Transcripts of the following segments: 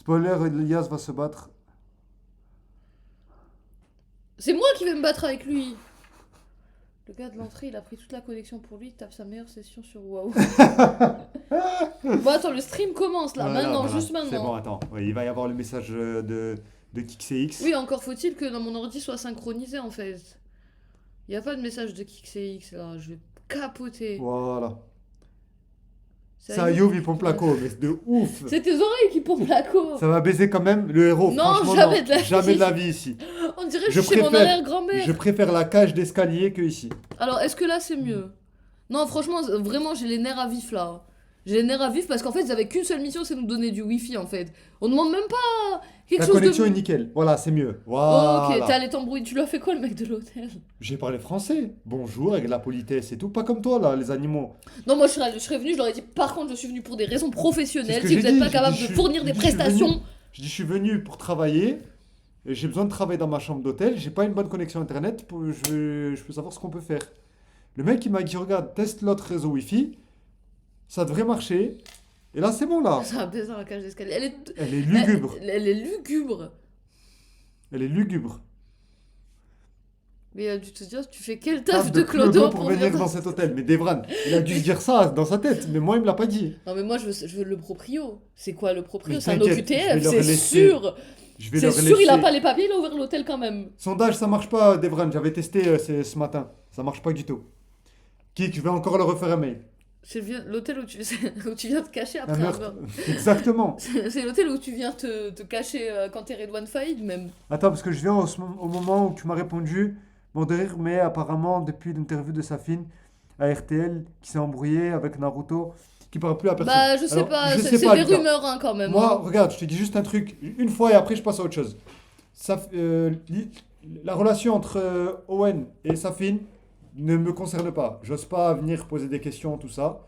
Spoiler, Elias va se battre. C'est moi qui vais me battre avec lui. Le gars de l'entrée, il a pris toute la connexion pour lui, il tape sa meilleure session sur WoW. Bon, attends, le stream commence là, Voilà, maintenant, voilà. juste C'est bon, maintenant. attends. Ouais, il va y avoir le message de KixX. Oui, encore faut-il que dans mon ordi soit synchronisé en fait. Il n'y a pas de message de KixX là, je vais capoter. Voilà. C'est Ça, à Youv, Youv il qui pompe faut la la- co, mais c'est de ouf. C'est tes oreilles qui pompent la co. Ça va baiser quand même le héros. Non, Franchement, jamais de la jamais vie. de la vie ici. On dirait que Je je suis chez mon préfère- arrière-grand-mère. Je préfère la cage d'escalier que ici. Alors, est-ce que là c'est mieux? Non, franchement, vraiment, j'ai les nerfs à vif là. J'ai les nerfs à vif parce qu'en fait, ils avaient qu'une seule mission, c'est nous donner du wifi en fait. On demande même pas quelque La chose connexion de. est nickel. Voilà, c'est mieux. Oh, Voilà. ok, t'es allé t'embrouiller. Tu lui as fait quoi le mec de l'hôtel? J'ai parlé français. Bonjour, avec la politesse et tout. Pas comme toi, là, les animaux. Non, moi je serais venu, je leur ai dit par contre, je suis venu pour des raisons C'est professionnelles. ce que Si j'ai vous n'êtes dit, pas j'ai capable dit, de je suis- fournir des je dis, je suis prestations. venu. Je dis, je suis venu pour travailler. Et j'ai besoin de travailler dans ma chambre d'hôtel. J'ai pas une bonne connexion internet. Je veux savoir ce qu'on peut faire. Le mec, il m'a dit, regarde, teste l'autre réseau Wi-Fi. Ça devrait marcher. Et là, c'est bon, là. Ça va baiser dans la cage d'escalier. Elle est lugubre. Elle est lugubre. Elle est lugubre. Mais il a dû te dire, tu fais quel Taf taf de Clodo pour venir dans cet hôtel. Mais Devran, il a dû se dire ça dans sa tête. Mais moi, il me l'a pas dit. Non, mais moi je veux le proprio. C'est quoi le proprio? Mais C'est un t'inquiète, je vais OQTF, leur c'est laisser. sûr. Je vais C'est leur sûr, il a laisser. pas les papiers, il a ouvert l'hôtel quand même. Sondage, ça marche pas, Devran. J'avais testé ce matin. Ça marche pas du tout. Kik, je vais encore le refaire un mail. C'est l'hôtel où tu... où tu viens te cacher Un après un meurtre. meurtre. Exactement. C'est l'hôtel où tu viens te cacher quand t'es Redouane Faïd même. Attends, parce que je viens au moment où tu m'as répondu. Mon rire, mais apparemment, depuis l'interview de Safine à RTL, qui s'est embrouillé avec Naruto, qui parle plus à personne. Bah je sais Alors, pas, je c'est sais pas, des Lucas. rumeurs hein, quand même. Moi, hein. regarde, je te dis juste un truc, une fois et après je passe à autre chose. La relation entre Owen et Safine ne me concerne pas. J'ose pas venir poser des questions, tout ça.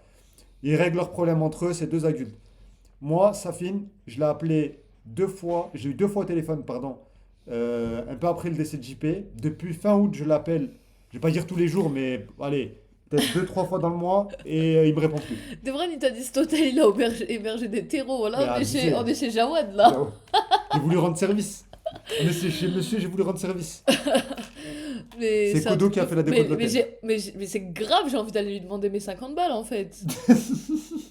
Ils règlent leurs problèmes entre eux, c'est deux adultes. Moi, Safine, je l'ai appelé 2 fois, j'ai eu 2 fois au téléphone, pardon, un peu après le décès de JP. Depuis fin août, je l'appelle, je vais pas dire tous les jours, mais allez, peut-être 2, 3 fois dans le mois, et il me répond plus. Devran il t'a dit cet hôtel il a hébergé des terreaux. Mais Là on est abusé. chez Jawad là. J'ai voulu rendre service. On est chez monsieur, j'ai voulu rendre service. Mais C'est un Kodo truc qui a de fait la fou. déco de Mais, l'hôtel. mais c'est grave, j'ai envie d'aller lui demander mes 50 balles en fait.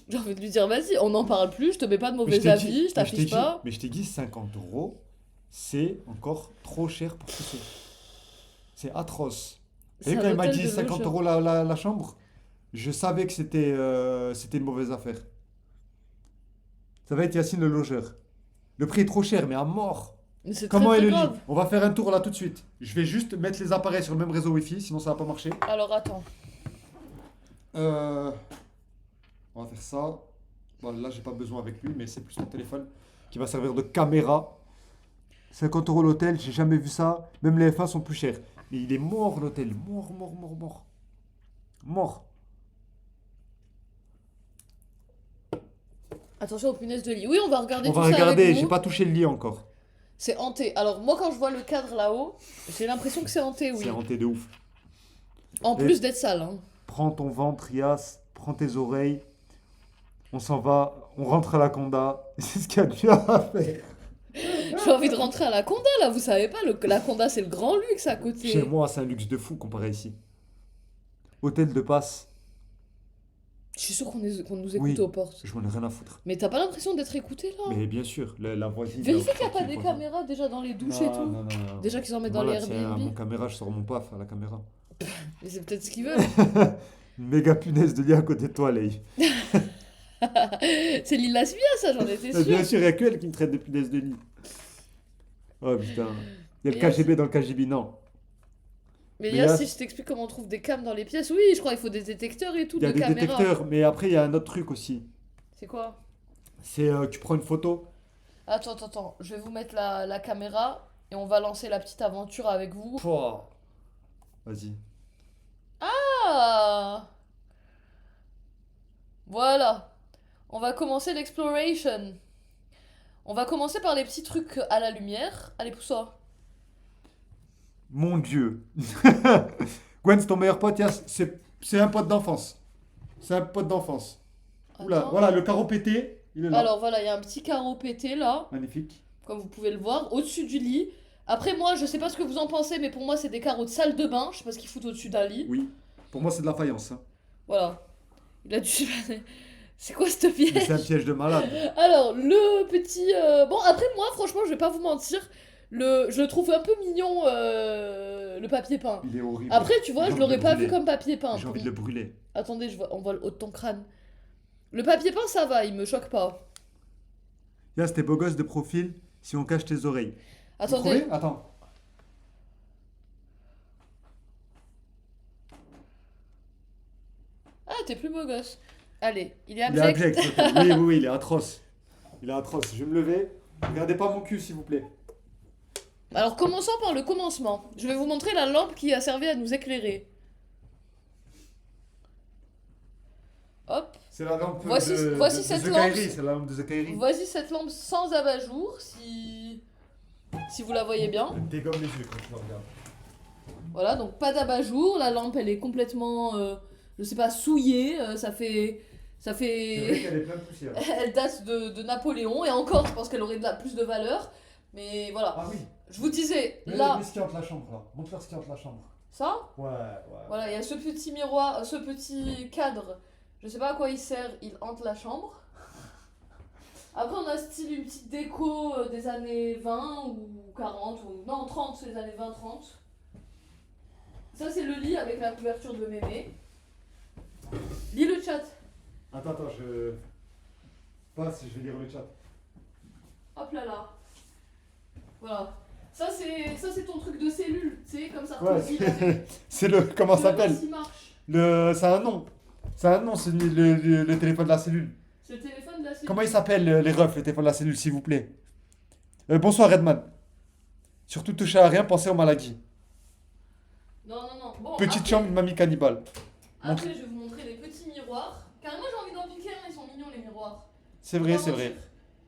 J'ai envie de lui dire vas-y, on n'en parle plus, je te mets pas de Mais mauvais t'ai avis, dit- je t'affiche pas. Mais je t'ai dit 50 euros, c'est encore trop cher pour ce que c'est. C'est atroce. Vous C'est savez, un quand il m'a hôtel dit de 50 logeurs. euros la chambre, je savais que c'était une mauvaise affaire. Ça va être Yacine le logeur. Le prix est trop cher, mais à mort. Mais c'est Comment très est très le lit? grave. On va faire un tour là tout de suite. Je vais juste mettre les appareils sur le même réseau Wi-Fi, sinon ça va pas marcher. Alors attends. Euh, On va faire ça. Bon, là, j'ai pas besoin avec lui, mais c'est plus mon téléphone qui va servir de caméra. 50 euros l'hôtel, j'ai jamais vu ça. Même les F1 sont plus chers. Mais il est mort l'hôtel. Mort, mort, mort, mort. Mort. Attention aux punaises de lit. Oui, on va regarder On tout va ça regarder, avec j'ai vous. pas touché le lit encore. C'est hanté. Alors moi quand je vois le cadre là-haut, j'ai l'impression que c'est hanté, oui. C'est hanté de ouf. En plus d'être sale. Hein. Prends ton ventre, Yas. Prends tes oreilles. On s'en va. On rentre à la Conda. C'est ce qu'il y a de mieux à faire. J'ai envie de rentrer à la Conda là, vous savez pas, la Conda c'est le grand luxe à côté. Chez moi, c'est un luxe de fou comparé ici. Hôtel de passe. Je suis sûre qu'on nous écoute Oui. aux portes. Je m'en ai rien à foutre. Mais t'as pas l'impression d'être écouté là? Mais bien sûr, la voisine. Vérifie qu'il n'y a pas tranquille, des voisin. caméras déjà dans les douches Non, et tout. non, non, non. Déjà qu'ils en mettent dans les Voilà, tiens, à mon Airbnb. caméra, je sors mon paf à la caméra. Mais c'est peut-être ce qu'ils veulent. Une méga punaise de lit à côté de toi, Lei. C'est Lila Svia ça, j'en étais Bien sûre. sûr, il n'y a que elle qui me traite de punaise de lit. Oh putain. Il y a le Yes. KGB dans le KGB, non. Mais Mais là, là, si je t'explique comment on trouve des cams dans les pièces, oui, je crois qu'il faut des détecteurs et tout Il y a de des caméras. détecteurs, mais après, il y a un autre truc aussi. C'est quoi? C'est tu prends une photo. Attends, je vais vous mettre la caméra et on va lancer la petite aventure avec vous. Pouah. Vas-y. Ah! Voilà. On va commencer l'exploration. On va commencer par les petits trucs à la lumière. Allez, pousse-toi. Mon Dieu. Gwen, c'est ton meilleur pote, Yas. C'est un pote d'enfance. C'est un pote d'enfance. Oula, Attends. voilà, le carreau pété. Il est là. Alors voilà, il y a un petit carreau pété là, Magnifique. comme vous pouvez le voir, au-dessus du lit. Après moi, je sais pas ce que vous en pensez, mais pour moi c'est des carreaux de salle de bain. Je sais pas ce qu'ils foutent au-dessus d'un lit. Oui. Pour moi, c'est de la faïence. Hein. Voilà. Il a dû... C'est quoi cette Mais c'est un piège? piège de malade. Alors, le petit... Bon, après moi, franchement, je vais pas vous mentir. Je le trouve un peu mignon, le papier peint. Il est horrible. Après, tu vois, J'ai je envie l'aurais de pas brûler. vu comme papier peint. J'ai envie de le brûler. Attendez, on voit le haut de ton crâne. Le papier peint, ça va, il me choque pas. Là, c'était beau gosse de profil si on cache tes oreilles. Vous Attendez. trouvez? Attends. Ah, t'es plus beau gosse. Allez, il est Il est abject. abject. Oui, oui, oui, il est atroce. Il est atroce. Je vais me lever. Regardez pas mon cul, s'il vous plaît. Alors, commençons par le commencement. Je vais vous montrer la lampe qui a servi à nous éclairer. Hop. C'est la lampe Voici- de, voici de cette The lampe. Kairi, c'est la lampe de The Kairi. Voici cette lampe sans abat-jour, si vous la voyez bien. Elle dégomme les yeux quand tu la regardes. Voilà, donc pas d'abat-jour. La lampe, elle est complètement, je sais pas, souillée. Ça fait... C'est vrai qu'elle est pleine de poussière. Elle date de Napoléon. Et encore, je pense qu'elle aurait plus de valeur. Mais voilà. Ah oui. Je vous disais, Mais là, ce qu'il y a entre la chambre, là. Montre-leur ce qu'il y a entre la chambre. ça... Ouais, ouais. Voilà, il y a ce petit miroir, ce petit cadre. Je sais pas à quoi il sert, il hante la chambre. Après, on a style une petite déco des années 20 ou 40, ou non, 30, c'est les années 20-30. Ça, c'est le lit avec la couverture de mémé. Lis le chat. Attends, je passe, je vais lire le chat. Hop là là. Voilà. Ça, c'est ton truc de cellule, tu sais, comme ça. Ouais, te dit la- c'est le. Comment ça s'appelle? Il marche. C'est un nom. C'est un nom, c'est le téléphone de la cellule. C'est le téléphone de la cellule. Comment il s'appelle les refs, le téléphone de la cellule, s'il vous plaît? Bonsoir Redman. Surtout touchez à rien, pensez aux maladies. Non, non, non. Bon, Petite après- chambre, une mamie cannibale. Après, je vais vous montrer les petits miroirs. Carrément, j'ai envie d'en piquer un, ils sont mignons les miroirs. C'est vrai, Faut c'est pas vrai. mentir.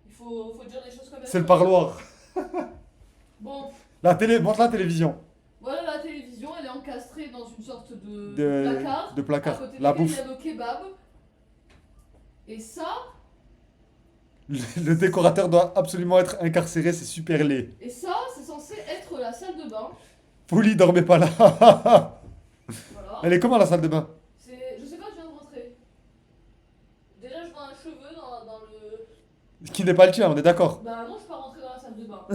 Il faut dire les choses comme elles C'est le sont. parloir. Bon, La télé, montre la télévision. voilà la télévision, elle est encastrée dans une sorte de De placard. de À placard. côté La desquels bouffe. il y a nos kebabs. Et ça, Le décorateur doit absolument être incarcéré, c'est super laid. c'est censé être la salle de bain. Poli, dormez pas là. Voilà. Elle est comment la salle de bain? Je sais pas, je viens de rentrer. Déjà, je vois un cheveu dans le. Qui n'est pas le tien, on est d'accord. Bah non, je suis pas rentrée dans la salle de bain.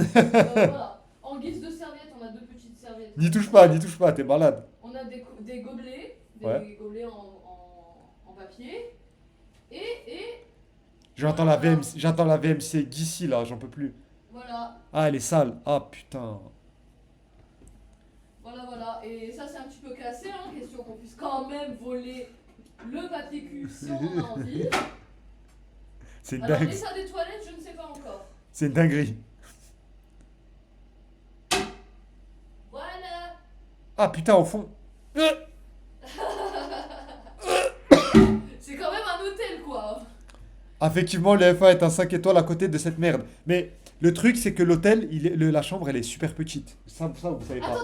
Voilà. En guise de serviette, on a deux petites serviettes. N'y touche pas, t'es malade. On a des gobelets, Ouais. gobelets en papier. Et J'entends la VMC d'ici là, j'en peux plus. voilà, Ah, elle est sale. Ah putain. voilà. Et ça, c'est un petit peu cassé, hein, question qu'on puisse quand même voler le papier cul si on en a envie. C'est une Alors, dingue. l'état des toilettes, je ne sais pas encore. C'est une dinguerie. Voilà. Ah putain, au fond. C'est quand même un hôtel, quoi. Effectivement, le F1 est un 5 étoiles à côté de cette merde. Mais le truc, c'est que l'hôtel, la chambre, elle est super petite. Ça vous savez Attends, pas.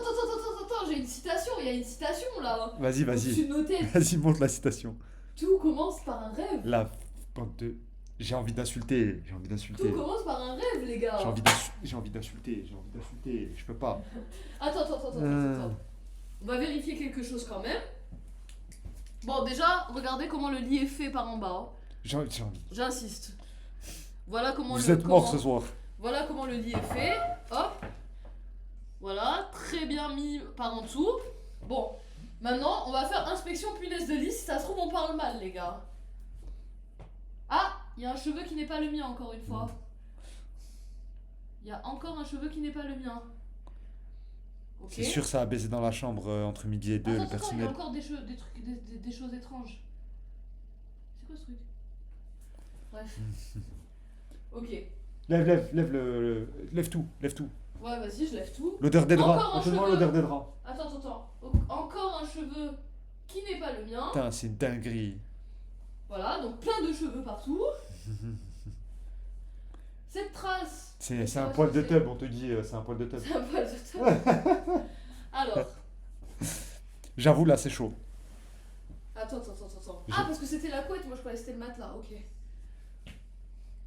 j'ai une citation, il y a une citation là. Vas-y, Au-dessus vas-y. de nos têtes. Vas-y, montre la citation. Tout commence par un rêve. La bande de. J'ai envie d'insulter. Tout commence par un rêve, les gars. J'ai envie d'insulter. Je peux pas. Attends. On va vérifier quelque chose quand même. Bon, déjà, regardez comment le lit est fait par en bas. J'ai envie. J'insiste. Voilà comment Vous êtes mort ce soir. Voilà comment le lit est fait. Hop. Voilà, très bien mis par en dessous. Bon, maintenant, on va faire inspection punaise de lit. Si ça se trouve, on parle mal, les gars. Ah, il y a un cheveu qui n'est pas le mien, encore une fois. Il y a encore un cheveu qui n'est pas le mien. Ok. C'est sûr, ça a baisé dans la chambre entre midi et 2, le Attends, il y personnel. a encore des trucs, des choses étranges. C'est quoi ce truc? Bref. Ok. Lève tout. Ouais, vas-y, je lève tout. L'odeur des Encore draps. un Rappelle-moi cheveu. l'odeur des draps. Attends. Encore un cheveu qui n'est pas le mien. Putain, c'est une dinguerie. Voilà, donc plein de cheveux partout. Cette trace. C'est un poil de tub, on te dit, c'est un poil de tub. C'est un poil de tub. Alors, J'avoue, là, c'est chaud. attends. Ah, parce que c'était la couette, moi je croyais que c'était le matelas, ok.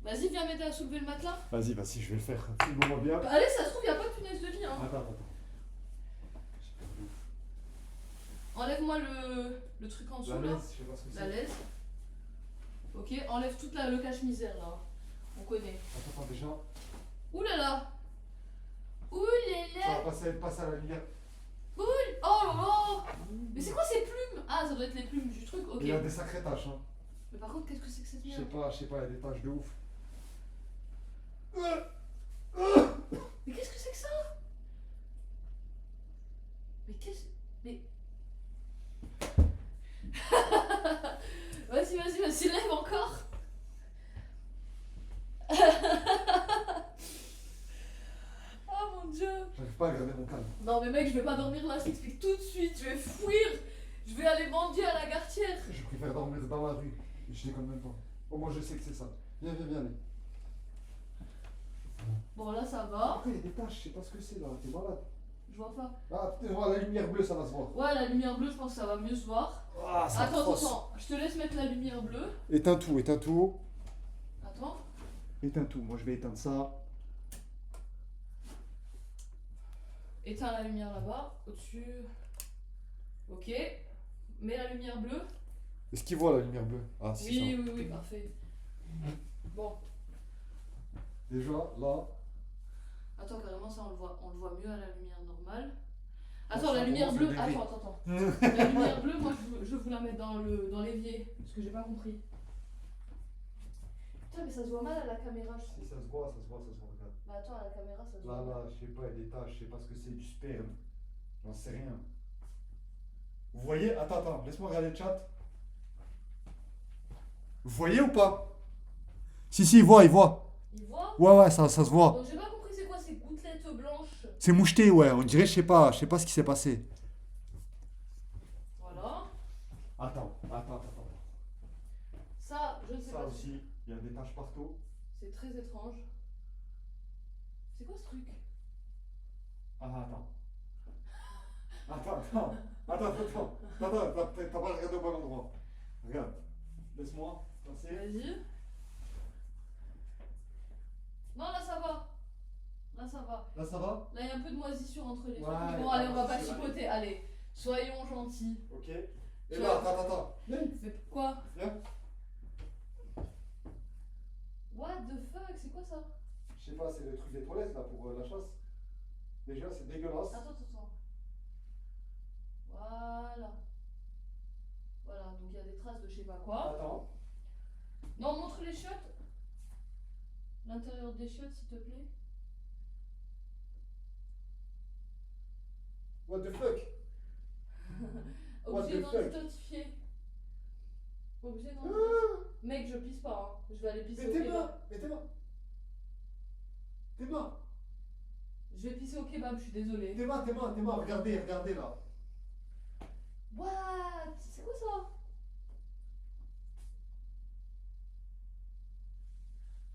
Vas-y, viens m'aider à soulever le matelas. Vas-y, je vais le faire. Filme-moi bien. Allez, ça se trouve, y a pas de punaise de lit. Hein. Attends. Enlève-moi le truc en dessous La là. laisse, je sais pas ce que c'est. La laisse. Ok, enlève toute le cache-misère là. On connaît. Attends, déjà. Ouh là là. Ouh là Ça là. va passer à la lumière. Oh là là. Mais c'est quoi ces plumes? Ah, ça doit être les plumes du truc, ok. Il y a des sacrées taches. Hein. Mais par contre, qu'est-ce que c'est que cette Je sais merde? pas, il y a des taches de ouf. Mais qu'est-ce que c'est que ça? Mais qu'est-ce... Mais... vas-y, lève encore. Oh mon dieu. J'arrive pas à garder mon calme. Non mais mec, je vais pas dormir là, je t'explique tout de suite, je vais fuir. Je vais aller mendier à la gartière. Je préfère dormir dans la rue. Je déconne même pas. Au moins je sais que c'est ça. Viens, allez. Bon là ça va. Après il y a des taches, je sais pas ce que c'est là. T'es malade. Je vois pas. Ah, putain, voilà, la lumière bleue, ça va se voir. Ouais, la lumière bleue, je pense que ça va mieux se voir. Ah, ça Attends, je te laisse mettre la lumière bleue. Éteins tout. Attends. Éteins tout. Moi je vais éteindre ça. Éteins la lumière là-bas, au-dessus. Ok. Mets la lumière bleue. Est-ce qu'il voit la lumière bleue? Ah, si, ça. Oui, parfait. Bon. Déjà, là. Attends, carrément, ça, on le voit mieux à la lumière normale. Ah, Attends, ça la lumière commence bleue. le degré. Attends. La lumière bleue, moi, je veux vous la mettre dans l'évier. Parce que j'ai pas compris. Putain, mais ça se voit mal à la caméra, je trouve. Si, ça se voit, regarde. Bah attends, à la caméra, ça se voit. Là, je sais pas, il y a des taches, je sais pas ce que c'est, du sperme. J'en sais rien. Vous voyez? Attends, laisse-moi regarder le chat. Vous voyez ou pas? Si, il voit. Il voit? Ouais, ça se voit. Donc j'ai pas compris c'est quoi ces gouttelettes blanches. C'est moucheté, ouais, on dirait, je sais pas ce qui s'est passé. Voilà. Attends. Ça, je ne sais Ça pas. aussi, il y a des taches partout. C'est très étrange. C'est quoi ce truc? Ah, attends. Attends, t'as pas regardé au bon endroit. Regarde, laisse-moi passer. Vas-y. Non, là ça va. Là, ça va? Là, il y a un peu de moisissure entre les trucs. Ouais, Bon, allez, on va pas moisissure, chipoter. Allez, soyons gentils. Ok. Et là, attends. Viens. Mais quoi? Viens. What the fuck? C'est quoi ça? Je sais pas, c'est le truc des toilettes là pour la chasse. Déjà, c'est dégueulasse. Attends. Voilà, donc il y a des traces de je sais pas quoi. Attends. Non, montre les chiottes. L'intérieur des chiottes, s'il te plaît. What the fuck? What Obligé the fuck? d'identifier. Obligé Ah, d'identifier. Mec, je pisse pas, hein. Je vais aller pisser mais au tes kebab. mains. Je vais pisser au kebab, je suis désolée. Tes mains, regardez là. What? C'est quoi ça?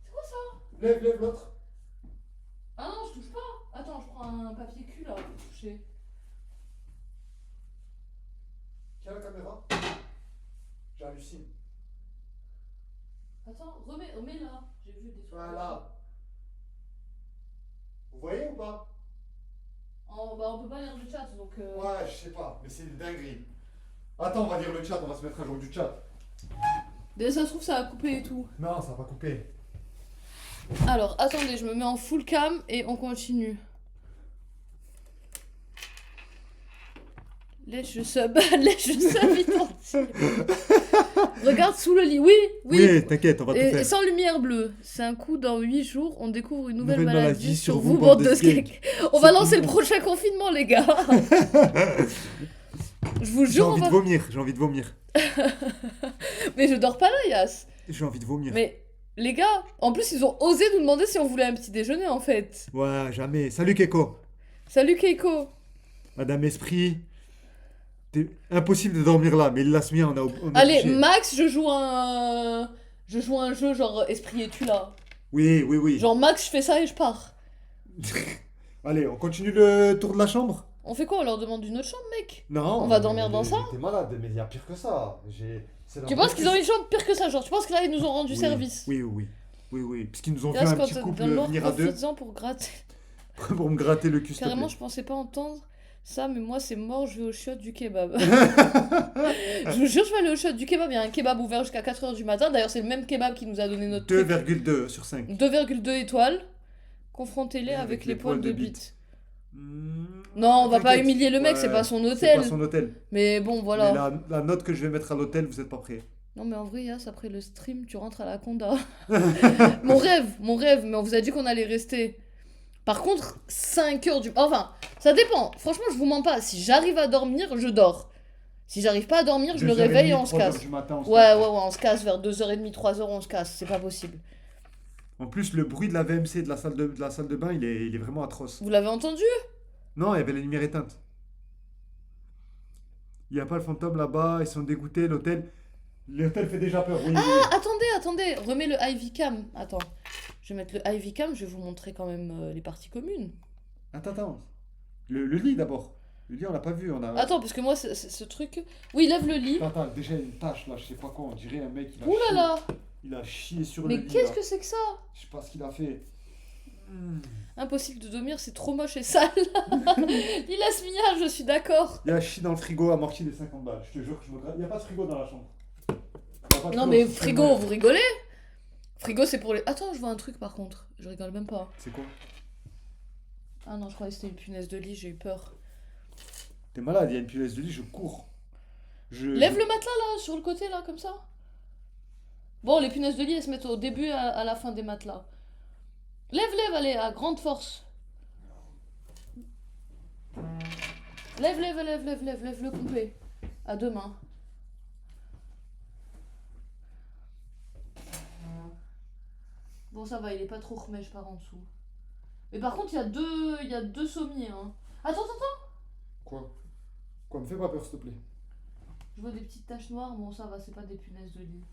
C'est quoi ça? Lève l'autre. Ah non, je touche pas. Attends, je prends un papier cul là pour toucher. Tiens la caméra. J'hallucine. Attends, remets là. J'ai vu des trucs. Voilà. Vous voyez ou pas? Bah, on peut pas lire le chat donc. Ouais, je sais pas, mais c'est une dinguerie. Attends, on va lire le chat, on va se mettre à jour du chat. Déjà, ça se trouve, ça a coupé et tout. Non, ça va pas couper. Alors, attendez, je me mets en full cam et on continue. Lèche le sub, vite entier. Regarde sous le lit, oui. t'inquiète, on va Et sans lumière bleue. C'est un coup, dans 8 jours, on découvre une nouvelle maladie sur vous, bande de skanks. On va lancer le prochain confinement, les gars. Je vous J'ai jure, envie de vomir. Mais je dors pas là, Yas. J'ai envie de vomir. Mais les gars, en plus, ils ont osé nous demander si on voulait un petit déjeuner, en fait. Ouais, jamais. Salut Keiko. Salut Keiko. Madame Esprit. C'est impossible de dormir là, mais la semaine, on a Allez, obligé. Max, je joue un jeu genre Esprit et tu là. Oui. Genre Max, je fais ça et je pars. Allez, on continue le tour de la chambre? On fait quoi? On leur demande une autre chambre, mec? Non. On va dormir dans ça? T'es malade, mais il y a pire que ça. Tu penses qu'ils ont une chambre pire que ça? Genre, tu penses que là, ils nous ont rendu service? Oui. Oui, oui. Parce qu'ils nous ont vu Yas, un quand petit t'es couple dans le noir, venir à deux profites-en pour gratter. pour me gratter le cul, s'il te Carrément, plaît. je pensais pas entendre ça, mais moi, c'est mort, je vais au shot du kebab. Je vous jure, je vais aller au shot du kebab. Il y a un kebab ouvert jusqu'à 4h du matin. D'ailleurs, c'est le même kebab qui nous a donné notre truc. 2,2 sur 5. 2,2 étoiles. Confrontez-les Et avec les poils de bite. Hmm, Non, on va pas t'inquiète. humilier le mec, c'est Ouais, pas son C'est hôtel. pas son hôtel. Mais bon, voilà. Mais la note que je vais mettre à l'hôtel, vous êtes pas prêts. Non, mais en vrai, Yas, après le stream, tu rentres à la conda. mon rêve, mais on vous a dit qu'on allait rester. Par contre, 5 heures du... Enfin, ça dépend. Franchement, je vous mens pas. Si j'arrive à dormir, je dors. Si j'arrive pas à dormir, je le 2h30, réveille et on se 3h casse. du matin, on se Ouais, casse. on se casse vers 2h30, 3h, on se casse. C'est pas possible. En plus, le bruit de la VMC de la salle de bain, il est vraiment atroce. Vous l'avez entendu? Non, il y avait la lumière éteinte. Il n'y a pas le fantôme là-bas, ils sont dégoûtés, l'hôtel. L'hôtel fait déjà peur, oui. Ah, attendez. Remets le Ivy Cam. Attends. Je vais mettre le Ivy Cam, je vais vous montrer quand même les parties communes. Attends. Le lit d'abord. Le lit, on l'a pas vu. On a... Attends, parce que moi, ce truc... Oui, lève le lit. Attends, déjà il y a une tache là, je sais pas quoi. On dirait un mec, Ouh là là. il a chié sur le Mais lit. qu'est-ce là. que c'est que ça? Je sais pas ce qu'il a fait. Impossible de dormir, c'est trop moche et sale. Il a ce mia, je suis d'accord. Il a chié dans le frigo, amorti les 50 balles. Je te jure que je me gratte. Il n'y a pas de frigo dans la chambre. Il y a pas de Non frigo, mais c'est frigo, moyen. vous rigolez? Frigo, c'est pour les... Attends, je vois un truc par contre. Je rigole même pas. C'est quoi? Ah non, je croyais que c'était une punaise de lit, j'ai eu peur. T'es malade, il y a une punaise de lit, je cours. Lève le matelas là, sur le côté là, comme ça. Bon, les punaises de lit, elles se mettent au début et à la fin des matelas. Lève, allez, à grande force. Lève le complet. À deux mains. Bon, ça va, il est pas trop remèche par en dessous. Mais par contre, il y a deux sommiers, hein. Attends. Quoi? Quoi, me fais pas peur, s'il te plaît. Je vois des petites taches noires, bon, ça va, c'est pas des punaises de lit.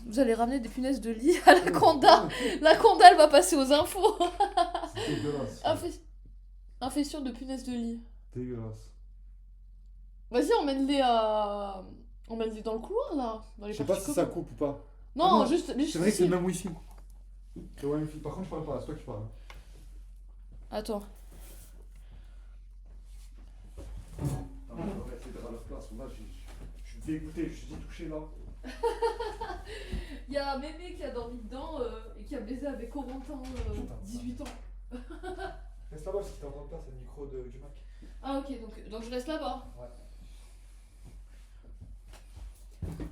Vous allez ramener des punaises de lit à la conda. La conda, elle va passer aux infos. C'est dégueulasse. Infestion de punaises de lit. Dégueulasse. Vas-y, emmène-les à... Emmène-les dans le couloir, là. Dans les Je sais pas parties si ça communes. coupe ou pas. Non, Ah non, juste C'est vrai que c'est ici. le même wifi. C'est le même wifi. Par contre, je parle pas, c'est toi qui parles. Attends. Ah, on va essayer de à leur place. Là, je suis dégoûté, je suis touché là. Il y a Mémé qui a dormi dedans et qui a baisé avec Corentin, 18 ans. Reste là-bas, si t'es en train de faire, c'est le micro du Mac. Ah ok, donc je reste là-bas. Ouais.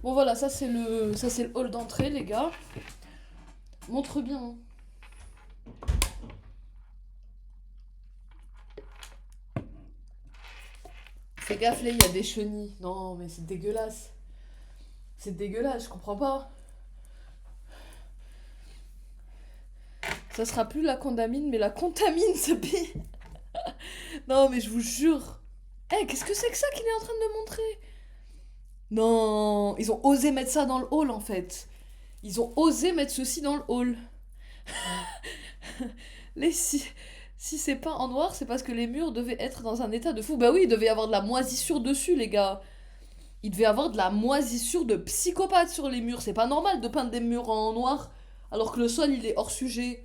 Bon voilà, ça c'est le hall d'entrée les gars. Montre bien. Hein. Fais gaffe là, il y a des chenilles. Non mais c'est dégueulasse. C'est dégueulasse, je comprends pas. Ça sera plus la condamine, mais la contamine ce pays. Non mais je vous jure. Eh, qu'est-ce que c'est que ça qu'il est en train de me montrer? Non, ils ont osé mettre ça dans le hall en fait. Ils ont osé mettre ceci dans le hall. Si c'est peint en noir, c'est parce que les murs devaient être dans un état de fou. Bah oui, il devait y avoir de la moisissure dessus, les gars. Il devait y avoir de la moisissure de psychopathe sur les murs. C'est pas normal de peindre des murs en noir alors que le sol, il est hors sujet.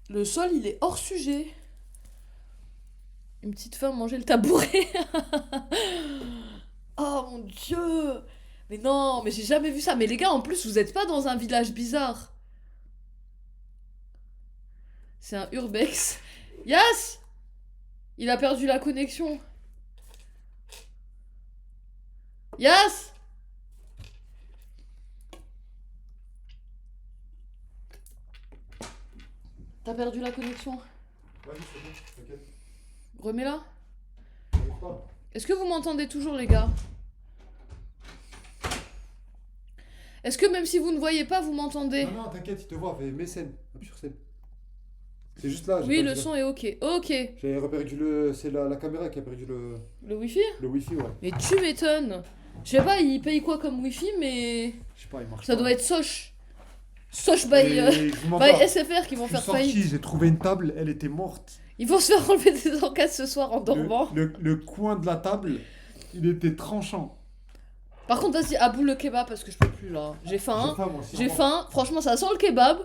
Le sol, il est hors sujet. Une petite femme mangeait le tabouret. Oh mon dieu. Mais non, mais j'ai jamais vu ça. Mais les gars, en plus, vous êtes pas dans un village bizarre. C'est un urbex. Yas! Il a perdu la connexion. Yas! T'as perdu la connexion. Vas-y, c'est bon, t'inquiète. Remets-la. T'arrives pas. Est-ce que vous m'entendez toujours, les gars? Est-ce que même si vous ne voyez pas, vous m'entendez? Non, non, t'inquiète, il te voit, fais scène. Appuie sur scène. C'est juste là. j'ai Oui, pas le vu son est ok. Ok. J'avais perdu le. C'est la caméra qui a perdu Le wifi? le wifi, ouais. Mais tu m'étonnes. Je sais pas, il paye quoi comme wifi, mais Je sais pas, il marche ça pas. doit être Soch. Soch Et by, je vous mens by pas. SFR qui vont Je suis faire sorti, faillite. j'ai trouvé une table, elle était morte. Ils vont se faire enlever des organes ce soir en dormant. Le coin de la table, il était tranchant. Par contre, vas-y, aboule le kebab parce que je peux plus là. J'ai faim. moi aussi. J'ai faim. Franchement, ça sent le kebab.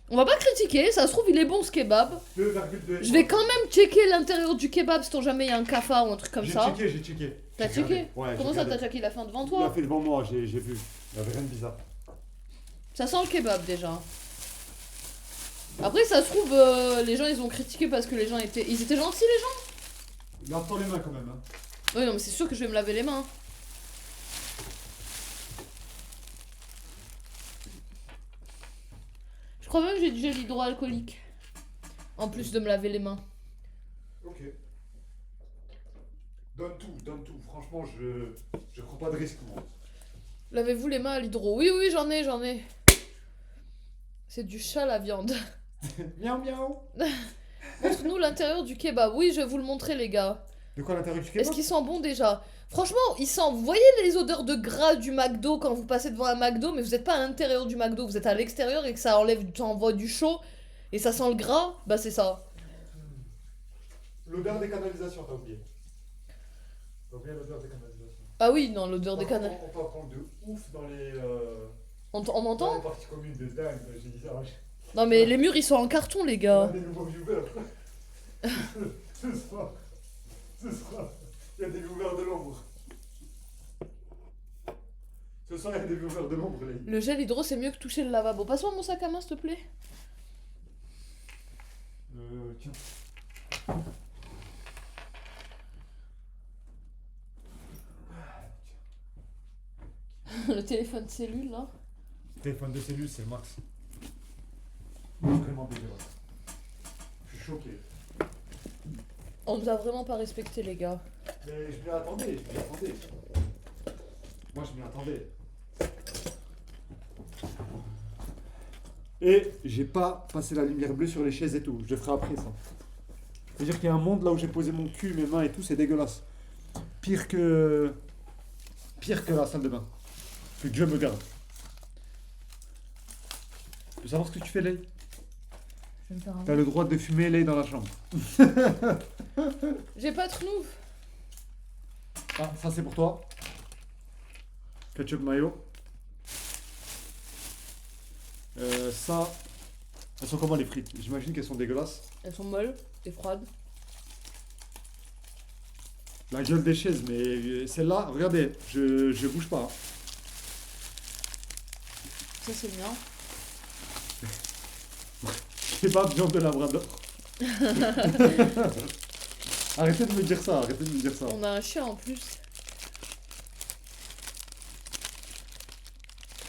On va pas critiquer. Ça se trouve, il est bon ce kebab. 2,2. Je vais quand même checker l'intérieur du kebab si jamais il y a un cafard ou un truc comme ça. J'ai checké. T'as J'ai checké? regardé. Ouais, Comment j'ai ça, regardé. t'as checké? Il a faim devant Il toi? a fait devant moi, j'ai vu. Il y avait rien de bizarre. Ça sent le kebab déjà. Après, ça se trouve, les gens ils ont critiqué parce que les gens étaient. Ils étaient gentils, les gens? Lave-toi les mains quand même. Hein. Oui, non, mais c'est sûr que je vais me laver les mains. Je crois même que j'ai du gel hydroalcoolique. En plus de me laver les mains. Ok. Donne tout. Franchement, je prends pas de risque, moi. Lavez-vous les mains à l'hydro. Oui, oui, j'en ai. C'est du chat la viande. Miaou miaou. Montre-nous l'intérieur du kebab. Oui, je vais vous le montrer, les gars. De quoi l'intérieur du Est-ce kebab? qu'il sent bon déjà? Franchement, il sent. Vous voyez les odeurs de gras du McDo quand vous passez devant un McDo, mais vous n'êtes pas à l'intérieur du McDo, vous êtes à l'extérieur et que ça envoie du chaud et ça sent le gras? Bah, c'est ça. L'odeur des canalisations, t'as oublié. T'as oublié l'odeur des canalisations. Ah oui, non, l'odeur des canals. On t'entend de ouf dans les. On Dans m'entend? les parties communes de dingue. J'ai dit ça. Non, mais les murs ils sont en carton, les On a gars. des nouveaux viewers. Ce soir, il y a des viewers de l'ombre. Ce soir, il y a des viewers de l'ombre, les. Le gel hydro, c'est mieux que toucher le lavabo. Passe-moi mon sac à main, s'il te plaît. Tiens. Le téléphone cellule, là. Téléphone de cellule, c'est le max. Vraiment dégueulasse. Je suis choqué. On nous a vraiment pas respecté, les gars. Mais je m'y attendais. Moi, je m'y attendais. Et j'ai pas passé la lumière bleue sur les chaises et tout. Je le ferai après ça. C'est-à-dire qu'il y a un monde là où j'ai posé mon cul, mes mains et tout, c'est dégueulasse. Pire que la salle de bain. Que Dieu me garde. Tu veux savoir ce que tu fais, Lay? Je vais me faire un... T'as le droit de fumer, Lay, dans la chambre. J'ai pas de trouve. Ah, ça c'est pour toi. Ketchup mayo. Ça. Elles sont comment les frites? J'imagine qu'elles sont dégueulasses. Elles sont molles et froides. La gueule des chaises, mais celle-là, regardez, je bouge pas. Ça, c'est bien. Kebab viande de Labrador. Arrêtez de me dire ça, On a un chien en plus.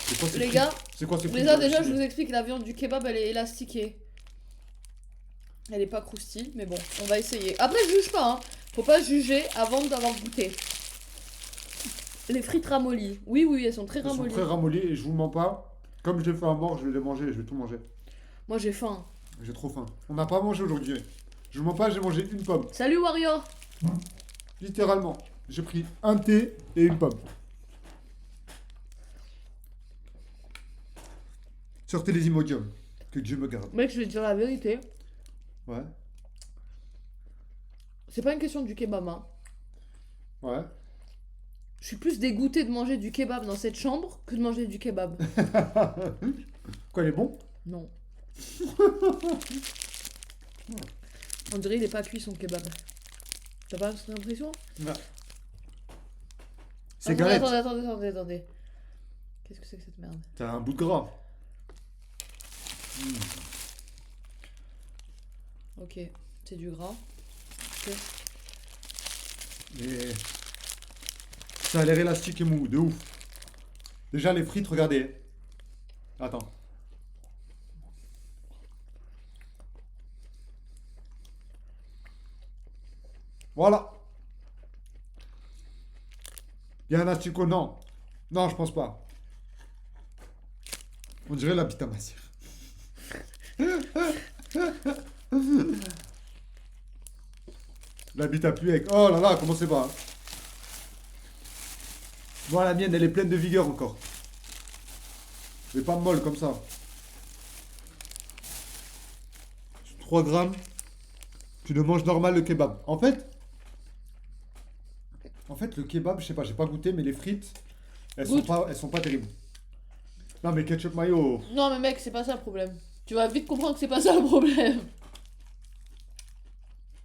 C'est quoi ces Les frites? gars, C'est quoi ces frites déjà, je stylées? vous explique, la viande du kebab, elle est élastiquée. Elle est pas croustille, mais bon, on va essayer. Après, je juge pas, hein. Faut pas juger avant d'avoir goûté. Les frites ramollies. Oui, oui, elles sont très Elles sont ramollies. très ramollies et je vous mens pas. Comme je l'ai fait à mort, je vais les manger, je vais tout manger. Moi, j'ai faim. J'ai trop faim. On n'a pas mangé aujourd'hui. Je vous mens pas, j'ai mangé une pomme. Salut, Warrior. Littéralement. J'ai pris un thé et une pomme. Sortez les Imodium. Que Dieu me garde. Mec, je vais te dire la vérité. Ouais. C'est pas une question du kebab, hein. Ouais. Je suis plus dégoûtée de manger du kebab dans cette chambre que de manger du kebab. Quoi, il est bon? Non. On dirait il est pas cuit son kebab. T'as pas cette impression? Non. C'est Attendez, galette. attendez. Qu'est-ce que c'est que cette merde? T'as un bout de gras. Ok, c'est du gras. Ok. Et ça a l'air élastique et mou, de ouf. Déjà les frites, regardez. Attends. Voilà. Il y a un asticot, non. Non, je pense pas. On dirait la bite à massir. La bite à puer. Oh là là, commencez pas. Moi, la mienne, elle est pleine de vigueur encore. Mais pas molle comme ça. 3 grammes. Tu le manges normal le kebab. En fait, le kebab, je sais pas, j'ai pas goûté, mais les frites, Goûte. Elles sont pas terribles. Non, mais ketchup mayo. Non, mais mec, c'est pas ça le problème. Tu vas vite comprendre que c'est pas ça le problème.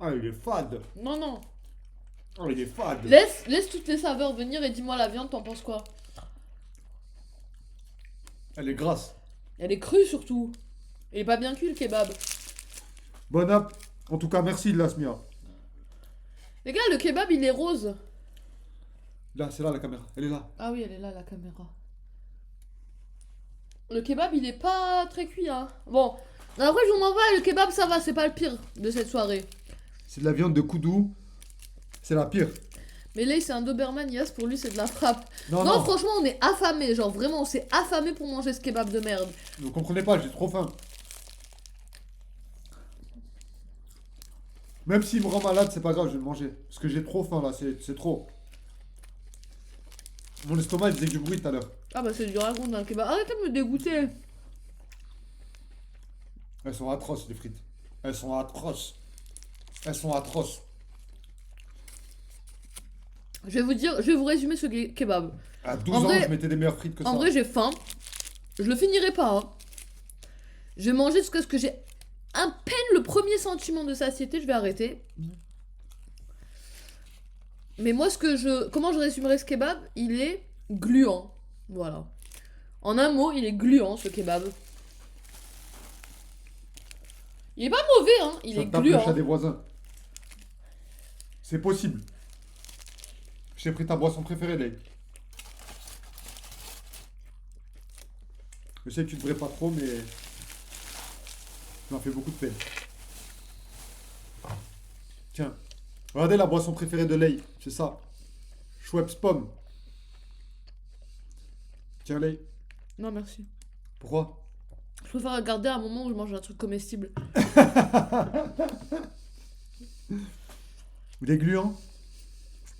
Ah, il est fade. Non, non. Oh, il est fade. Laisse toutes les saveurs venir et dis-moi la viande, t'en penses quoi? Elle est grasse. Elle est crue surtout. Elle est pas bien cuit le kebab. Bon app. En tout cas, merci de la Smia. Les gars, le kebab il est rose. Là, c'est là la caméra. Elle est là. Ah oui, elle est là la caméra. Le kebab il est pas très cuit hein. Bon, après je vous mens pas, le kebab ça va, c'est pas le pire de cette soirée. C'est de la viande de koudou. C'est la pire. Mais là c'est un Doberman, Yas, pour lui c'est de la frappe. Non, Non, non. franchement on est affamé, genre vraiment on s'est affamé pour manger ce kebab de merde. Vous comprenez pas, j'ai trop faim. Même s'il me rend malade, c'est pas grave, je vais le manger. Parce que j'ai trop faim là, c'est trop. Mon estomac il faisait du bruit tout à l'heure. Ah bah c'est du raconte un kebab. Arrêtez de me dégoûter. Elles sont atroces les frites. Elles sont atroces. Elles sont atroces. Je vais vous résumer ce kebab. À 12 En ans, vrai- je mettais des meilleures frites que ça. En vrai j'ai faim. Je le finirai pas hein. Je vais manger jusqu'à ce que j'ai à peine le premier sentiment de satiété, je vais arrêter. Mais moi, comment je résumerais ce kebab? Il est gluant. Voilà. En un mot, il est gluant ce kebab. Il est pas mauvais, hein. Il Ça est tape le gluant. chat des voisins. C'est possible. J'ai pris ta boisson préférée, Lay. Je sais que tu devrais pas trop, mais... Ça m'a fait beaucoup de peine. Tiens. Regardez la boisson préférée de Lay. C'est ça. Schweppes pomme. Tiens, Lay. Non, merci. Pourquoi? Je préfère regarder à un moment où je mange un truc comestible. Vous êtes gluant?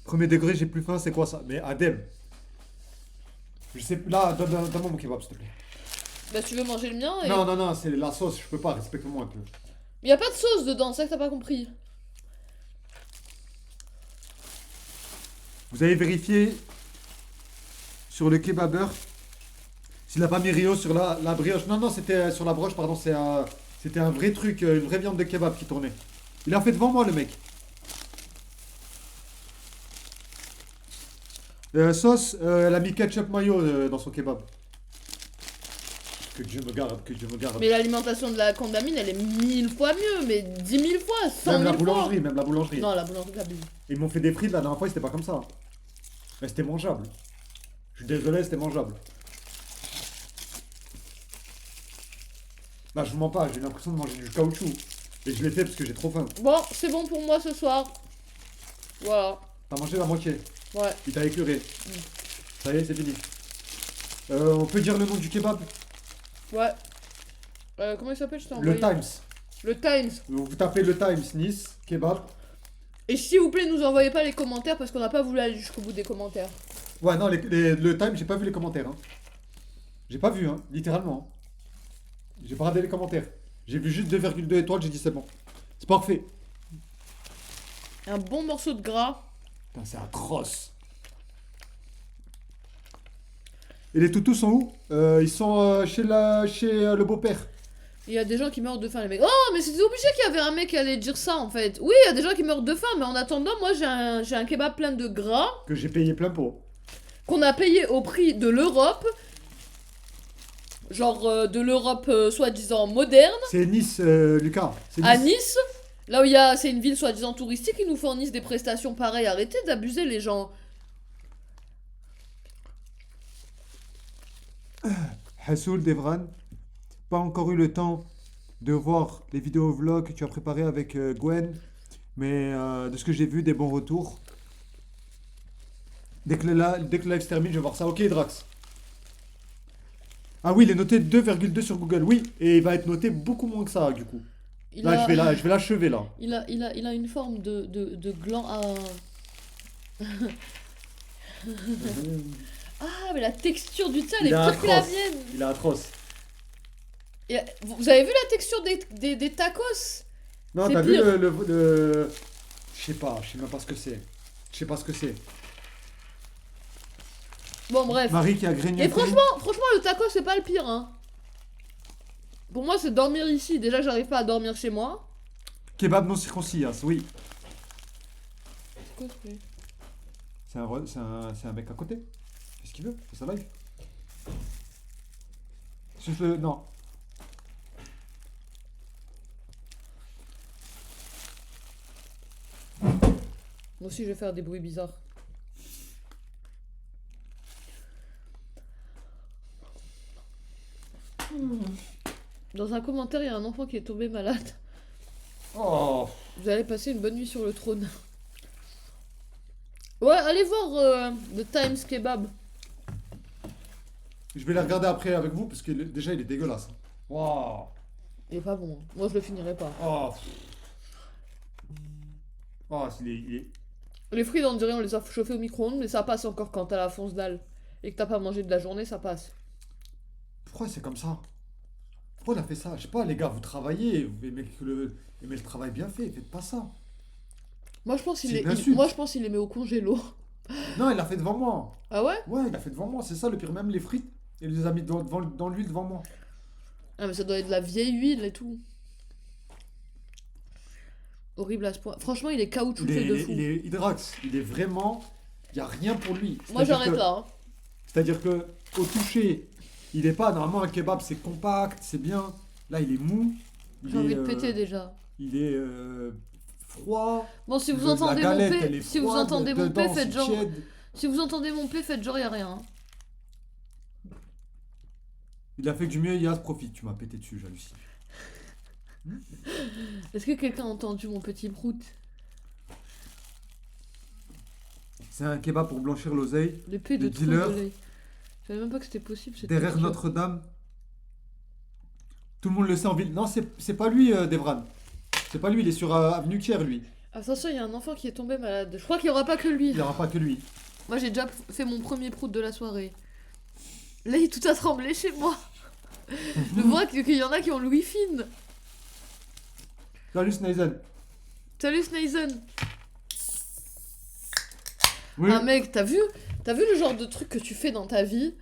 Premier degré, j'ai plus faim, c'est quoi ça? Mais Adem. Je sais plus. Là, donne-moi mon kebab, s'il te plaît. Bah, tu veux manger le mien et... Non, non, non, c'est la sauce, je peux pas, respecte-moi un peu. Il y a pas de sauce dedans, c'est ça que t'as pas compris. Vous avez vérifié sur le kebabeur s'il a pas mis Rio sur la brioche. Non, non, c'était sur la broche, pardon, c'était un vrai truc, une vraie viande de kebab qui tournait. Il a fait devant moi, le mec. Sauce, elle a mis ketchup mayo dans son kebab. Que Dieu me garde, que Dieu me garde. Mais l'alimentation de la condamine, elle est 1000 fois mieux, mais 10 000 fois, 100 Même 000 la fois. boulangerie, même la boulangerie. Non, la boulangerie, t'abuses. Ils m'ont fait des frites la dernière fois, c'était pas comme ça. Mais c'était mangeable. Je suis désolé, c'était mangeable. Là, je vous mens pas, j'ai l'impression de manger du caoutchouc. Et je l'ai fait parce que j'ai trop faim. Bon, c'est bon pour moi ce soir. Voilà. T'as mangé la moitié. Ouais. Il t'a écœuré. Ça y est, c'est fini. On peut dire le nom du kebab? Ouais. Comment il s'appelle? Je t'ai Le envoyé. Times. Le Times. Vous tapez le Times Nice, kebab. Et s'il vous plaît, nous envoyez pas les commentaires parce qu'on n'a pas voulu aller jusqu'au bout des commentaires. Ouais, non, le Times, j'ai pas vu les commentaires. Hein. J'ai pas vu, hein, littéralement. J'ai pas regardé les commentaires. J'ai vu juste 2,2 étoiles, j'ai dit c'est bon. C'est parfait. Un bon morceau de gras. Putain, c'est atroce. Et les toutous sont où? Ils sont chez le beau-père. Il y a des gens qui meurent de faim, les mecs. Oh, mais c'était obligé qu'il y avait un mec qui allait dire ça en fait. Oui, il y a des gens qui meurent de faim, mais en attendant, moi j'ai un kebab plein de gras Que j'ai payé plein pot. qu'on a payé au prix de l'Europe. Genre de l'Europe soi-disant moderne. C'est Nice, Lucas. C'est À Nice, là où il y a, c'est une ville soi-disant touristique, ils nous fournissent des prestations pareilles. Arrêtez d'abuser les gens. Hassoul Devran, pas encore eu le temps de voir les vidéos vlogs que tu as préparées avec Gwen, mais de ce que j'ai vu, des bons retours. Dès que le live se termine, je vais voir ça. Ok, Drax. Ah oui, il est noté 2,2 sur Google. Oui, et il va être noté beaucoup moins que ça, du coup. Il Là, a, je vais l'achever, là. il a une forme de gland à... Ah, mais la texture du tien, elle Il est est pire que la atroce. mienne. Il est atroce. Et, vous avez vu la texture des tacos? Non, C'est t'as vu pire. Je sais pas, je sais même pas ce que c'est. Je sais pas ce que c'est. Bon, bref. Marie qui a grignoté. Et franchement, le taco, c'est pas le pire, hein. Pour moi, c'est dormir ici. Déjà, j'arrive pas à dormir chez moi. Kebab non circoncis, hein, oui. C'est quoi ce truc? C'est un mec à côté. Qu'est-ce qu'il veut? C'est sa live. Je fais... Non. Moi aussi, je vais faire des bruits bizarres. Dans un commentaire, il y a un enfant qui est tombé malade. Oh. Vous allez passer une bonne nuit sur le trône. Ouais, allez voir The Times Kebab. Je vais les regarder après avec vous parce que déjà il est dégueulasse. Waouh. Il est pas bon. Moi, je le finirai pas. Oh. Oh, Les frites, on dirait on les a chauffés au micro-ondes, mais ça passe encore quand t'as la fonce dalle. Et que t'as pas mangé de la journée, ça passe. Pourquoi c'est comme ça? Pourquoi il a fait ça? Je sais pas, les gars, vous travaillez, vous aimez le travail bien fait, faites pas ça. Moi, je pense qu'il C'est les... une insulte. Moi, je pense qu'il les met au congélo. Non, il l'a fait devant moi. Ah ouais? Ouais, il l'a fait devant moi, c'est ça le pire. Même les frites, il les a mis dans l'huile devant moi. Ah, mais ça doit être de la vieille huile et tout. Horrible à ce point. Franchement, il est caoutchouteux de fou. Il est hydrax, il est vraiment. Il n'y a rien pour lui. Moi, C'est-à-dire j'arrête que- là. Hein. C'est-à-dire que au toucher, il est pas. Normalement, un kebab c'est compact, c'est bien. Là, il est mou. J'ai envie de péter déjà. Il est froid. Bon, si vous La entendez galette, mon elle P, est si vous froide, entendez mon P, dedans, faites c'est genre. tiède. Si vous entendez mon P, faites genre y a rien. Hein. Il a fait du mieux, Yas, profite. Tu m'as pété dessus, j'hallucine. Est-ce que quelqu'un a entendu mon petit prout? C'est un kebab pour blanchir l'oseille. Le P de Le trop dealer. de lait. Je savais même pas que c'était possible. cette Derrière culture. Notre-Dame. Tout le monde le sait en ville. Non, c'est pas lui, Devran. C'est pas lui, il est sur Avenue Kier, lui. Attention, il y a un enfant qui est tombé malade. Je crois qu'il y aura pas que lui. Il n'y aura pas que lui. Moi, j'ai déjà fait mon premier prout de la soirée. Là, tout a tremblé chez moi. Je vois qu'il y en a qui ont Louis Fine. Salut, Sneisen. Salut Sneisen. Oui. Ah mec, t'as vu le genre de truc que tu fais dans ta vie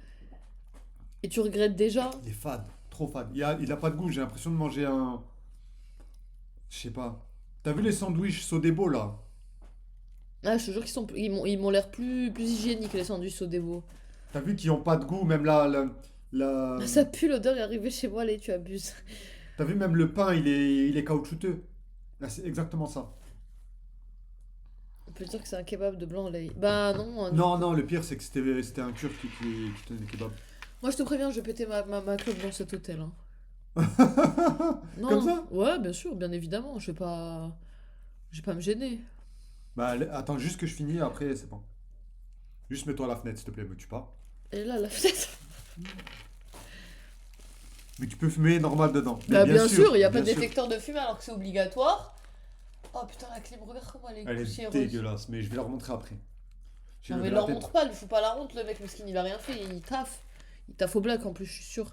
et tu regrettes déjà? Il est fade, trop fade. Il a pas de goût, j'ai l'impression de manger un. Je sais pas. T'as vu les sandwichs Sodebo là? Ah, je te jure ils m'ont l'air plus hygiéniques les sandwichs Sodebo. T'as vu qu'ils ont pas de goût, même là. Ah, ça pue, l'odeur est arrivée chez moi, là, tu abuses. T'as vu même le pain, il est caoutchouteux. Là, c'est exactement ça. On peut dire que c'est un kebab de blanc, là. Bah non. Non, le pire c'est que c'était un Turc qui tenait le kebab. Moi, je te préviens, je vais péter ma clope dans cet hôtel. Hein. Non. Comme ça? Ouais, bien sûr, bien évidemment. Je vais pas me gêner. Bah attends juste que je finis, après c'est bon. Juste mets-toi à la fenêtre s'il te plaît, me tue pas. Et là, la fenêtre. Mais tu peux fumer normal dedans. Mais Bah bien sûr, il n'y a pas de bien sûr. détecteur de fumée alors que c'est obligatoire. Oh putain, la clim, regarde comment elle est Elle est poussiéreuse. dégueulasse, mais je vais la remontrer après. J'ai Non levé mais la leur tête. montre pas, lui faut pas la honte, le mec mesquin, il a rien fait, il taffe. Il taffe au black en plus, je suis sûr.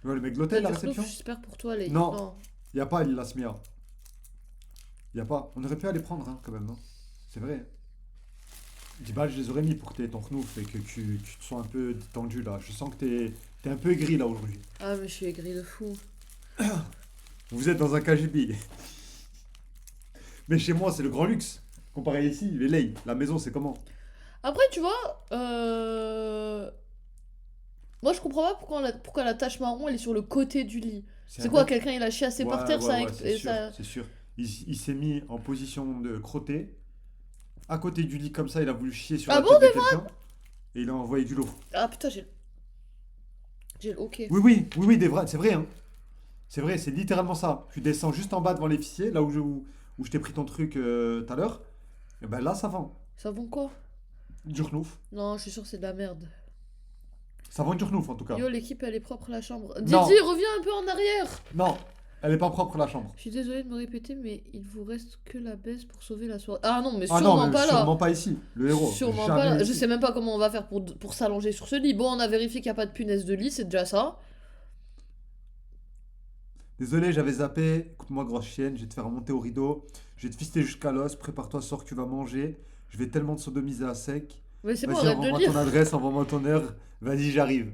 Ouais, le mec de l'hôtel, la D'ailleurs, réception? J'espère pour toi, les. Non. Y a pas la Smia. Y a pas. On aurait pu aller prendre, hein, quand même, non? C'est vrai. 10 balles, je les aurais mis pour que t'aies ton knouf et que tu te sois un peu détendu là. Je sens que t'es un peu aigri là aujourd'hui. Ah mais je suis aigri de fou. Vous êtes dans un KGB. Mais chez moi, c'est le grand luxe. Comparé ici, les Lay, la maison, c'est comment? Après, tu vois, moi je comprends pas pourquoi la tache marron elle est sur le côté du lit. C'est un quoi, mec- quelqu'un il a chiassé par Ouais, terre, ça, ouais, ouais, c'est et sûr, ça. c'est sûr. Il s'est mis en position de crotté. À côté du lit comme ça, il a voulu chier sur Ah la bon, tête de quelqu'un. Et il a envoyé du lot. Ah putain, j'ai le ok. Oui, des vrais, c'est vrai. Hein. C'est vrai, c'est littéralement ça. Tu descends juste en bas devant l'épicier, là où je t'ai pris ton truc tout à l'heure. Et ben là, ça vend. Ça vend quoi? Du knouf. Non, je suis sûr que c'est de la merde. Ça vend du knouf en tout cas. Yo, l'équipe elle est propre la chambre. Non. Didi, reviens un peu en arrière. Non, elle est pas propre la chambre. Je suis désolée de me répéter, mais il vous reste que la baisse pour sauver la soirée. Ah non, mais Ah sûrement non, mais pas là. sûrement pas ici. Le héros. Sûrement Jamais pas là. Je ici. sais même pas comment on va faire pour s'allonger sur ce lit. Bon, on a vérifié qu'il n'y a pas de punaise de lit, c'est déjà ça. Désolé, j'avais zappé. Écoute-moi, grosse chienne, je vais te faire monter au rideau. Je vais te fister jusqu'à l'os. Prépare-toi, sors, tu vas manger. Je vais tellement te sodomiser à sec. Mais c'est bon, Vas-y, arrête de envoie-moi lire. ton adresse, envoie-moi ton heure. Vas-y, j'arrive.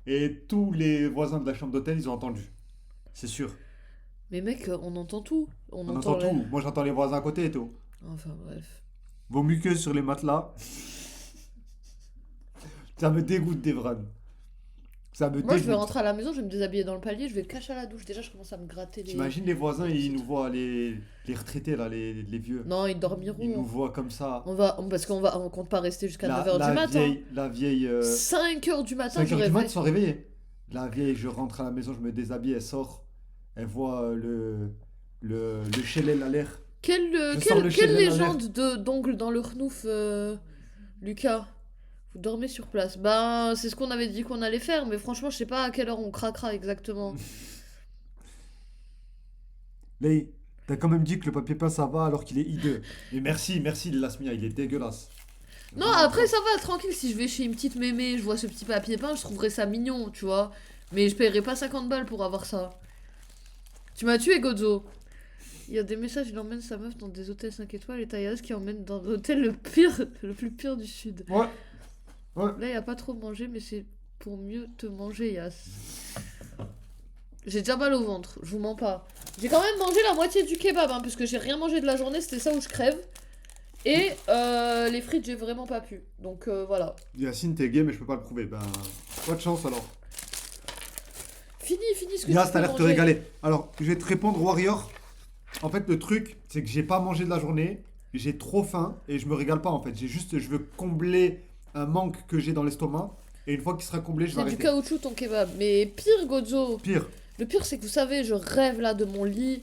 Et tous les voisins de la chambre d'hôtel, ils ont entendu. C'est sûr. Mais mec, on entend tout. On On entend entend tout. Moi, j'entends les voisins à côté et tout. Enfin bref. Vaut mieux que sur les matelas. Ça me dégoûte d'Evran. Ça me Moi, je vais dégoûte. rentrer à la maison, je vais me déshabiller dans le palier, je vais le cacher à la douche. Déjà, je commence à me gratter les... T'imagines les voisins, ils nous voient, les retraités, là, les vieux. Non, ils Ils nous dormiront. voient comme ça. Parce on compte pas rester jusqu'à 9h La du matin. la vieille 5h du matin, 5 je heures du mat, rêvais. ils sont réveillés. La vieille, je rentre à la maison, je me déshabille, elle sort. Elle voit le Shellel à l'air. Quelle, Je sors le quelle Shellel à légende d'ongle dans le Rnouf, Lucas? Vous dormez sur place. Ben, c'est ce qu'on avait dit qu'on allait faire, mais franchement, je sais pas à quelle heure on craquera exactement. Là, t'as quand même dit que le papier peint ça va alors qu'il est hideux. Mais merci de Lasmia, il est dégueulasse. Non, après, ça va, tranquille. Si je vais chez une petite mémé, je vois ce petit papier peint, je trouverais ça mignon, tu vois. Mais je paierais pas 50 balles pour avoir ça. Tu m'as tué, Gozo. Il y a des messages, il emmène sa meuf dans des hôtels 5 étoiles et Tayas qui emmène dans l'hôtel le plus pire du sud. Ouais. Là, il a pas trop mangé, mais c'est pour mieux te manger, Yas. J'ai déjà mal au ventre, je vous mens pas. J'ai quand même mangé la moitié du kebab, hein, puisque j'ai rien mangé de la journée, c'était ça où je crève. Et les frites, j'ai vraiment pas pu. Donc voilà. Yacine, t'es gay, mais je peux pas le prouver. Ben, pas de chance alors. Fini ce que Yas, tu t'as peux l'air de te manger. régaler. Alors, je vais te répondre, Warrior. En fait, le truc, c'est que j'ai pas mangé de la journée. J'ai trop faim et je me régale pas en fait. Je veux combler un manque que j'ai dans l'estomac. Et une fois qu'il sera comblé, je vais C'est du arrêter. caoutchouc ton kebab. Mais pire, Gozo. Pire. Le pire, c'est que vous savez, je rêve là de mon lit,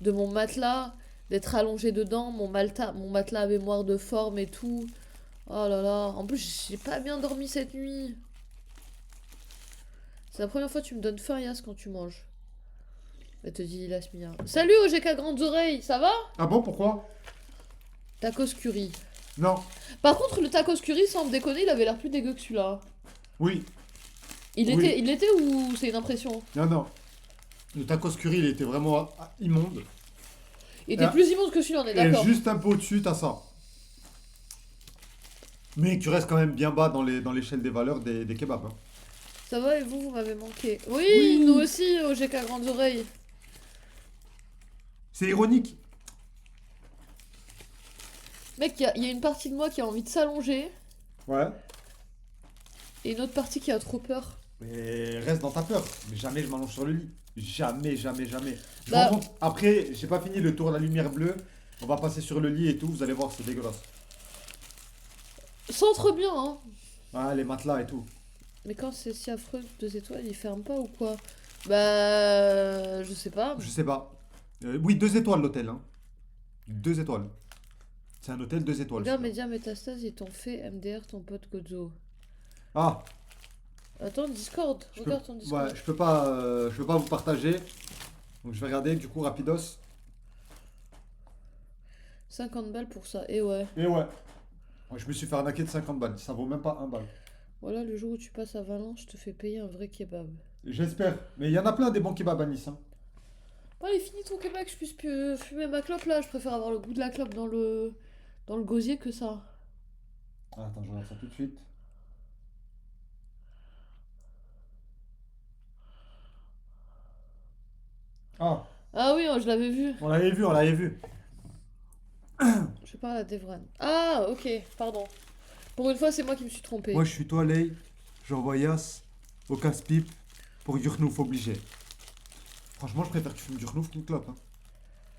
de mon matelas, d'être allongé dedans, mon matelas à mémoire de forme et tout. Oh là là. En plus, j'ai pas bien dormi cette nuit. C'est la première fois que tu me donnes faim, Yas, quand tu manges. Elle te dit Lasmia. Salut OGK Grandes Oreilles, ça va? Ah bon, pourquoi? Tacos curry. Non. Par contre, le tacos curry, sans me déconner, il avait l'air plus dégueu que celui-là. Oui. Il Oui. était ou c'est une impression? Non. Le tacos curry, il était vraiment immonde. Il était Ah. plus immonde que celui-là, on est Et d'accord. juste un peu au-dessus, t'as ça. Mais tu restes quand même bien bas dans l'échelle des valeurs des kebabs. Hein. Ça va et vous m'avez manqué. Oui, Oui. nous aussi, OGK Grandes Oreilles. C'est ironique. Mec, il y a une partie de moi qui a envie de s'allonger Ouais. et une autre partie qui a trop peur. Mais reste dans ta peur. Mais jamais je m'allonge sur le lit. Jamais. Je Bah- rencontre. Après, j'ai pas fini le tour de la lumière bleue. On va passer sur le lit et tout. Vous allez voir, c'est dégueulasse. Centre bien, hein. Ah, les matelas et tout. Mais quand c'est si affreux, 2 étoiles, ils ferment pas ou quoi? Bah, je sais pas. Je sais pas. Oui, 2 étoiles l'hôtel. Hein. 2 étoiles. C'est un hôtel 2 étoiles. Regarde, celui-là. Média Métastase, ils t'ont fait MDR ton pote Gozo. Ah, Attends, Discord, je peux, regarde ton Discord. ouais, je peux pas vous partager. Donc je vais regarder du coup rapidos. 50 balles pour ça, et ouais. Et ouais. Ouais, je me suis fait arnaquer de 50 balles. Ça vaut même pas 1 balle. Voilà, le jour où tu passes à Valence, je te fais payer un vrai kebab. J'espère. Mais il y en a plein des bons kebabs à Nice. Hein. Bon, allez, finis ton kebab, que je puisse fumer ma clope là. Je préfère avoir le goût de la clope dans le gosier que ça. Ah, attends, je regarde ça tout de suite. Ah, Ah oui, je l'avais vu. on l'avait vu. Je parle à Devran. Ah, ok, pardon. Pour une fois, c'est moi qui me suis trompée. Moi je suis toi, Ley. J'envoie Yas au casse-pipe pour Yurnouf obligé. Franchement, je préfère que tu fumes Yurnouf qu'une clope. Hein.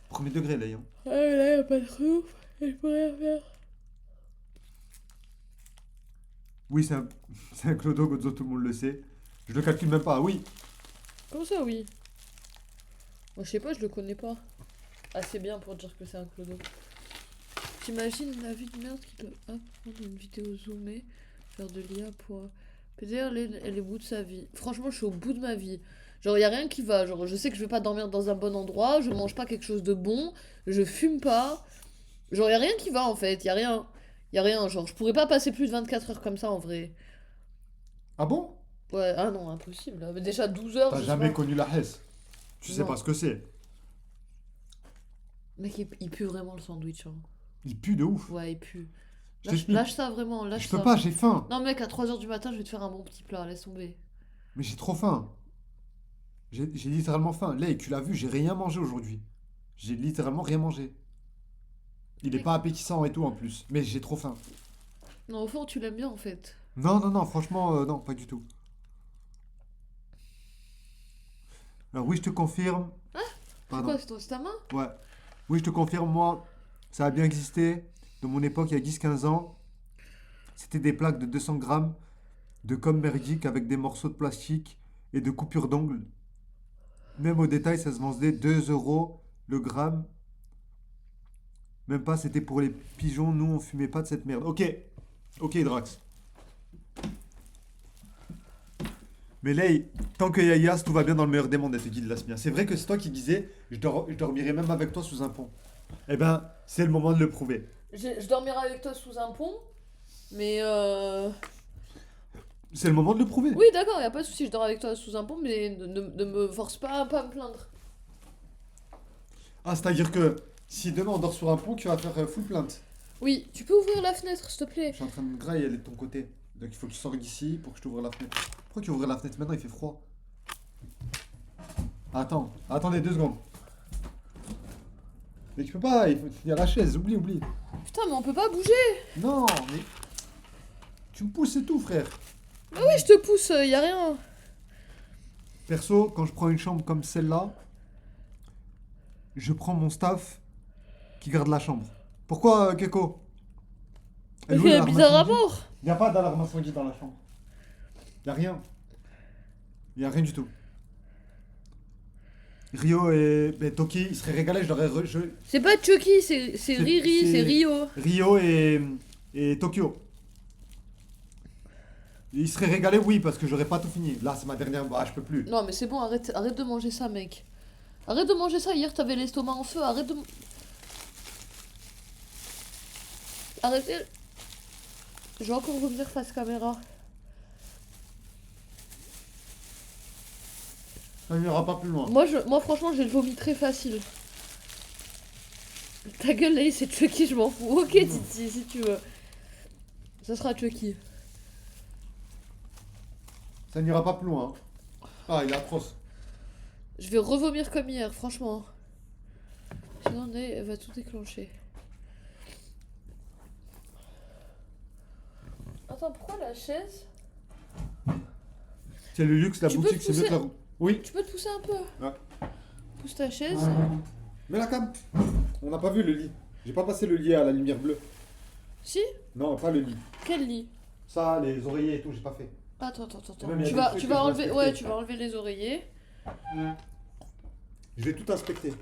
Premier degré, Ley. Hein. Ah, là, y'a pas de souffle. Je peux rien faire. Oui, c'est un clodo, Godzo, tout le monde le sait. Je le calcule même pas, oui. Comment ça, oui? Moi, je sais pas, je le connais pas assez bien pour dire que c'est un clodo. T'imagines la vie de merde qui peut prendre une vidéo zoomée, faire de l'IA pour... PDR, elle est au bout de sa vie. Franchement, je suis au bout de ma vie. Genre, y a rien qui va. Genre, je sais que je vais pas dormir dans un bon endroit, je mange pas quelque chose de bon, je fume pas. Genre, y a rien qui va, en fait. Y a rien. Genre, je pourrais pas passer plus de 24 heures comme ça, en vrai. Ah bon? Ouais, ah non, impossible. Mais déjà 12 heures, T'as je sais jamais pas. connu la Hesse. Tu sais Non. pas ce que c'est. Mec, il pue vraiment le sandwich, hein. Il pue de ouf. Ouais, il pue. Je t'explique. Lâche ça, vraiment, lâche Je ça. peux pas, j'ai faim. Non, mec, à 3h du matin, je vais te faire un bon petit plat, laisse tomber. Mais j'ai trop faim. J'ai littéralement faim. Là, tu l'as vu, j'ai rien mangé aujourd'hui. J'ai littéralement rien mangé. Il est Mec. pas appétissant et tout en plus. Mais j'ai trop faim. Non, au fond, tu l'aimes bien, en fait. Non, non, non, franchement, non, pas du tout. Alors oui, je te confirme. C'est Pardon. quoi, c'est ta main? Ouais. Oui, je te confirme, moi, ça a bien existé. De mon époque, il y a 10-15 ans, c'était des plaques de 200 grammes de com merdique avec des morceaux de plastique et de coupures d'ongles. Même au détail, ça se vendait 2 euros le gramme. Même pas, c'était pour les pigeons. Nous, on fumait pas de cette merde. Ok, ok, Drax. Mais là, tant qu'il y a Yas, tout va bien dans le meilleur des mondes, elle te guide Lasmia. C'est vrai que c'est toi qui disais, je dormirai même avec toi sous un pont. Eh ben, c'est le moment de le prouver. Je dormirai avec toi sous un pont, mais C'est le moment de le prouver. Oui, d'accord, y a pas de souci, je dors avec toi sous un pont, mais ne me force pas à pas me plaindre. Ah, c'est-à-dire que si demain on dort sur un pont, tu vas faire full plainte. Oui, tu peux ouvrir la fenêtre, s'il te plaît. Je suis en train de me grailler, elle est de ton côté. Donc il faut que tu sors d'ici pour que je t'ouvre la fenêtre. Pourquoi tu ouvres la fenêtre maintenant? Il fait froid. Attends, attendez 2 secondes. Mais tu peux pas, il y a la chaise, oublie. Putain, mais on peut pas bouger. Non, mais. Tu me pousses et tout, frère. Bah oui, je te pousse, y a rien. Perso, quand je prends une chambre comme celle-là, je prends mon staff qui garde la chambre. Pourquoi, Keko? Elle est où, l'alarme Bizarre à incendie? mort. Il n'y a pas d'alarme incendie dans la chambre. Il n'y a rien. Il n'y a rien du tout. Rio et Toki, ils seraient régalés, je leur ai... C'est pas Chucky, c'est Riri, c'est- c'est Rio. Rio et Tokyo. Ils seraient régalés, oui, parce que j'aurais pas tout fini. Là, c'est ma dernière... Bah, je peux plus. Non, mais c'est bon, arrête de manger ça, mec. Arrête de manger ça, hier t'avais l'estomac en feu, arrête de... Arrêtez. Je vais encore revenir face caméra. Ça n'ira pas plus loin. Moi franchement, j'ai le vomi très facile. Ta gueule, là, c'est Chucky, je m'en fous. Ok, Titi, si tu veux. Ça sera Chucky. Ça n'ira pas plus loin. Hein. Ah, il est atroce. Je vais revomir comme hier, franchement. Sinon, elle va tout déclencher. Attends, pourquoi la chaise? C'est le luxe, la Tu peux boutique, te c'est mieux que la... Oui. Tu peux te pousser un peu? Ouais. Pousse ta chaise. Mets la cam. On n'a pas vu le lit. J'ai pas passé le lit à la lumière bleue. Si? Non, pas le lit. Quel lit? Ça, les oreillers et tout, j'ai pas fait. Attends. même, il y a Tu des vas, trucs tu que vas je dois enlever, respecter. ouais, tu vas enlever les oreillers. Je vais tout inspecter.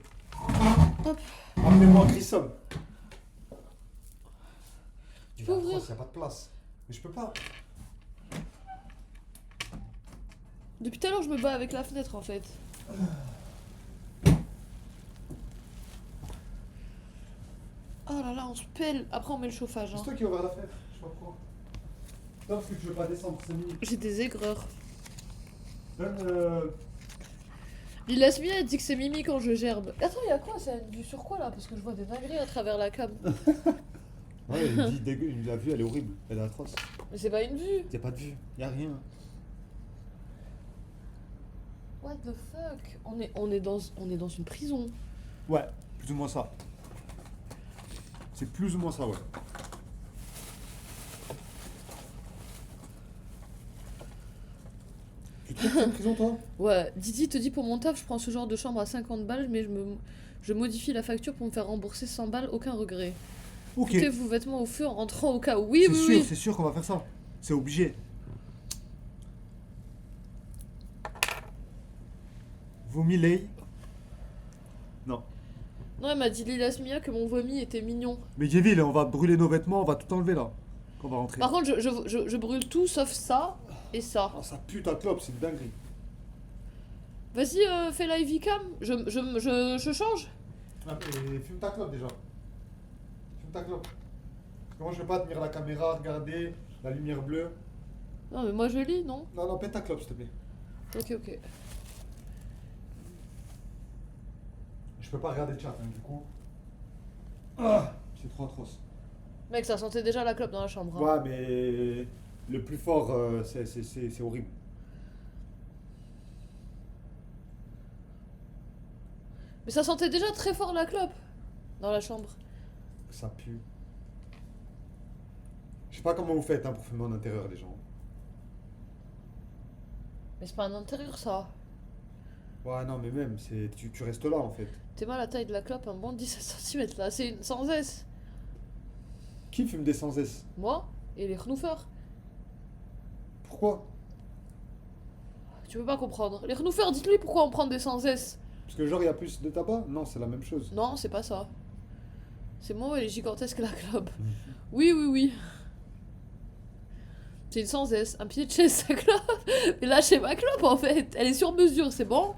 Hop. Amenez-moi Grissom. Tu peux ouvrir? Il n'y a pas de place. Mais je peux pas. Depuis tout à l'heure, je me bats avec la fenêtre en fait. Oh là là, on se pèle. Après, on met le chauffage. C'est Hein. toi qui as ouvert la fenêtre. Je sais pas pourquoi. Non, parce que tu veux pas descendre, c'est mini. J'ai des aigreurs. Donne, Lila Smia elle dit que c'est Mimi quand je gerbe. Attends, il y a quoi? C'est une vue sur quoi là? Parce que je vois des dingueries à travers la cam. Ouais, il dit dégueu, la vue elle est horrible, elle est atroce. Mais c'est pas une vue. Y a pas de vue, y a rien. What the fuck? On est dans une prison. Ouais, plus ou moins ça. C'est plus ou moins ça, ouais. Tu trouves que c'est une prison, toi? Ouais, Didi te dit pour mon taf, je prends ce genre de chambre à 50 balles, mais je modifie la facture pour me faire rembourser 100 balles, aucun regret. Ok. Foutez vos vêtements au feu en rentrant au cas où. Oui, oui. C'est sûr qu'on va faire ça. C'est obligé. Vomi lait. Non. Non, elle m'a dit Lila Smia que mon vomi était mignon. Mais Jevil, on va brûler nos vêtements, on va tout enlever là. Quand on va rentrer. Par contre, je brûle tout sauf ça et ça. Oh, ça pue ta clope, c'est une dinguerie. Vas-y, fais la Ivy Cam. Je change. Ah, et fume ta clope déjà. Fume ta clope. Parce que moi je vais pas tenir la caméra, regarder la lumière bleue. Non, mais moi je lis, non? Non, non, pète ta clope s'il te plaît. Ok. Je peux pas regarder le chat, hein, du coup. Ah, c'est trop atroce. Mec, ça sentait déjà la clope dans la chambre. Hein. Ouais, mais le plus fort, c'est horrible. Mais ça sentait déjà très fort la clope dans la chambre. Ça pue. Je sais pas comment vous faites hein, pour fumer en intérieur, les gens. Mais c'est pas un intérieur ça. Ouais, non, mais même, tu restes là en fait. T'es mal la taille de la clope, un bon 17 cm là, c'est une sans S. Qui fume des sans S? Moi et les renoufeurs. Pourquoi? Tu peux pas comprendre. Les renoufeurs, dites-lui pourquoi on prend des sans S. Parce que genre, il y a plus de tabac? Non, c'est la même chose. Non, c'est pas ça. C'est moi, elle est gigantesque la clope. Oui, oui, oui. C'est une sans S, un pied de chaise, sa clope. Mais là, chez ma clope en fait. Elle est sur mesure, c'est bon?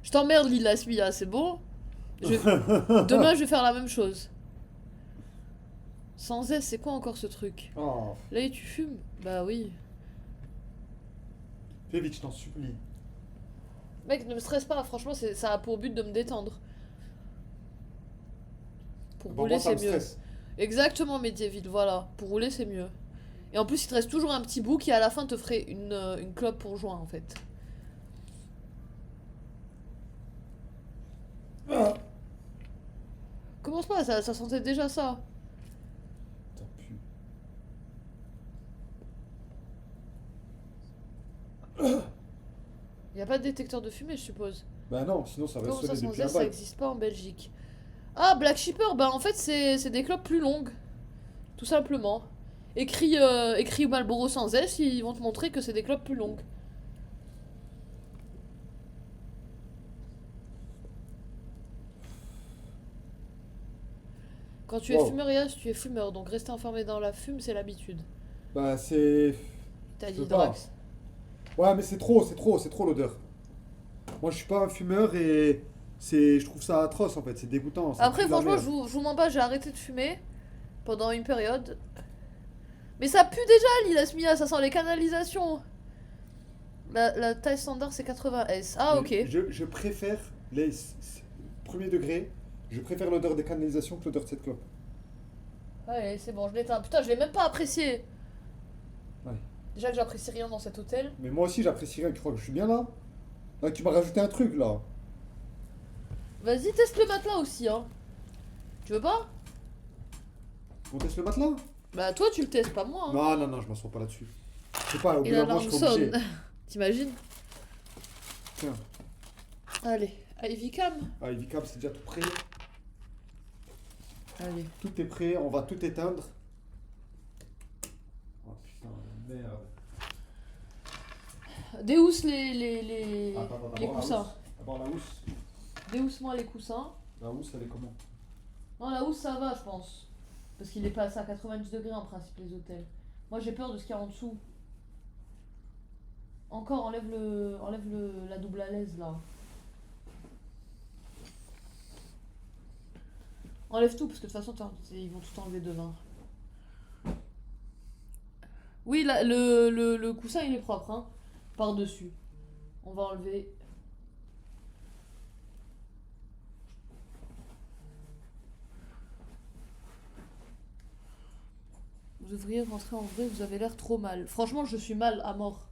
Je t'emmerde, Lila Smia, c'est bon? Demain, je vais faire la même chose. Sans S, c'est quoi encore ce truc? Oh, Là, et tu fumes? Bah oui. fais vite, je t'en supplie. Mec, ne me stresse pas, franchement, ça a pour but de me détendre. Pour Bon, rouler, moi, ça c'est me mieux. stresse. Exactement, Medieval, voilà. Pour rouler, c'est mieux. Et en plus, il te reste toujours un petit bout qui, à la fin, te ferait une clope pour joint, en fait. Ah. Commence pas, ça sentait déjà ça. Ça pue. Y a pas de détecteur de fumée, je suppose. Bah non, sinon ça va Comment ça, sonner sans depuis un S, ça bail. existe pas en Belgique? Ah, Black Shipper, bah en fait, c'est des clopes plus longues. Tout simplement. Écrit Marlboro sans S, ils vont te montrer que c'est des clopes plus longues. Quand tu es Wow. fumeur, Yas, tu es fumeur, donc rester enfermé dans la fume, c'est l'habitude. Bah c'est... T'as Je dit peux pas. Drax. Ouais, mais c'est trop l'odeur. Moi je suis pas un fumeur et je trouve ça atroce en fait, c'est dégoûtant. Ça Après, pue de la franchement, merde. je vous mens pas, j'ai arrêté de fumer pendant une période. Mais ça pue déjà, Lila Smia, ça sent les canalisations. La taille standard, c'est 80 S. Ah, Mais ok. je préfère premier degré, je préfère l'odeur des canalisations que l'odeur de cette clope. Allez, c'est bon, je l'éteins. Putain, je l'ai même pas apprécié. Allez. Déjà que j'apprécie rien dans cet hôtel. Mais moi aussi j'apprécierais, tu crois que je suis bien là? Là tu m'as rajouté un truc là. Vas-y, teste le matelas aussi, hein. Tu veux pas? On teste le matelas? Bah, toi, tu le testes, pas moi. Hein. Non, je m'assois pas là-dessus. Je sais pas, au bout Et d'un moment l'alarme je serai obligé. sonne. T'imagines? Tiens, Allez, Ivy Cam. ah, Evicam c'est déjà tout prêt. Allez. Tout est prêt, on va tout éteindre. Oh putain, merde. Déhousse les Attends, coussins. D'abord la housse. Déhousse-moi les coussins. La housse, elle est comment? Non, la housse, ça va, je pense. Parce qu'il est passé à 90 degrés en principe, les hôtels. Moi, j'ai peur de ce qu'il y a en dessous. Encore, enlève la double à l'aise là. Enlève tout, parce que de toute façon, ils vont tout enlever demain. Oui, le coussin, il est propre, hein. Par-dessus. On va enlever. Vous devriez rentrer en vrai, vous avez l'air trop mal. Franchement, je suis mal à mort.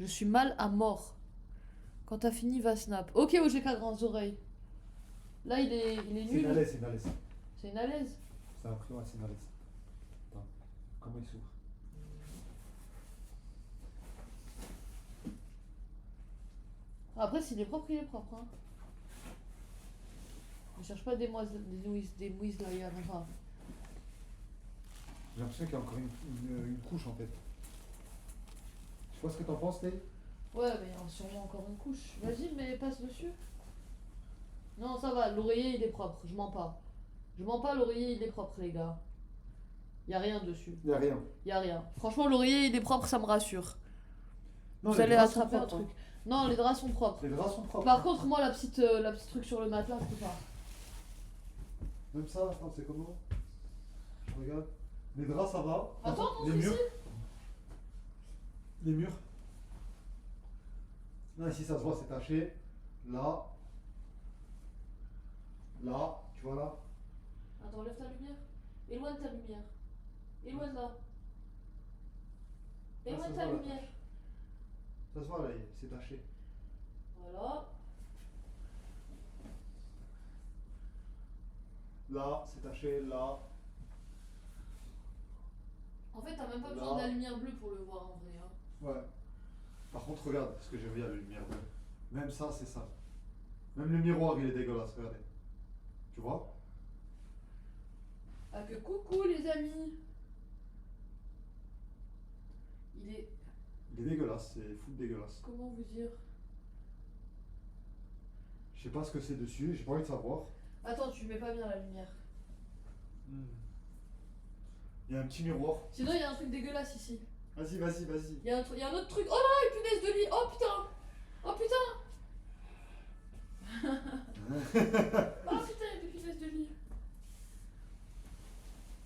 Je suis mal à mort. Quand t'as fini, va snap. Ok, OGK grandes oreilles. Là, il est C'est une nul. alaise, c'est une alaise. C'est une à l'aise. C'est un prix, ouais, c'est une alaise. Attends, comment il s'ouvre? Après, s'il est propre, il est propre. Hein. Ne cherche pas des mouises là, Yann. Enfin, J'ai l'impression qu'il y a encore une couche en fait. Je sais pas ce que t'en penses, Tay. ouais, mais il y a sûrement encore une couche. Vas-y, mais passe dessus. Non, ça va, l'oreiller il est propre, je mens pas. Je mens pas, l'oreiller il est propre, les gars. Y a rien dessus. Y a rien. Y a rien. Franchement, l'oreiller il est propre, ça me rassure. Non, Vous les allez draps sont attraper un propres, truc. Non, les draps sont propres. hein. Les draps sont propres. Par contre, moi, la petite truc sur le matelas, je peux pas. Même ça, attends, c'est comment? Je regarde. Les draps, ça va. Attends, les montre murs. ici. Les murs. Là, ici, ça se voit, c'est taché. Là. Là, tu vois là. Attends, lève ta lumière. Éloigne ta lumière. Éloigne là. ça Éloigne se ta voit, là. lumière. Ça se voit là, c'est taché. Voilà. Là, c'est taché, là. En fait, t'as même pas Là. besoin de la lumière bleue pour le voir en vrai. Hein. Ouais. Par contre, regarde ce que j'ai vu à la lumière bleue. Même ça, c'est ça. Même le miroir, il est dégueulasse, regardez. Tu vois? Ah que coucou les amis. Il est... Il est dégueulasse, c'est fou de dégueulasse. Comment vous dire? Je sais pas ce que c'est dessus, j'ai pas envie de savoir. Attends, tu mets pas bien la lumière. Il y a un petit miroir. Sinon, il y a un truc dégueulasse ici. Vas-y, vas-y, vas-y. Il y a un autre truc. Oh là, une punaise de lit. Oh putain. Oh putain. Oh putain, il y a des punaises de lit.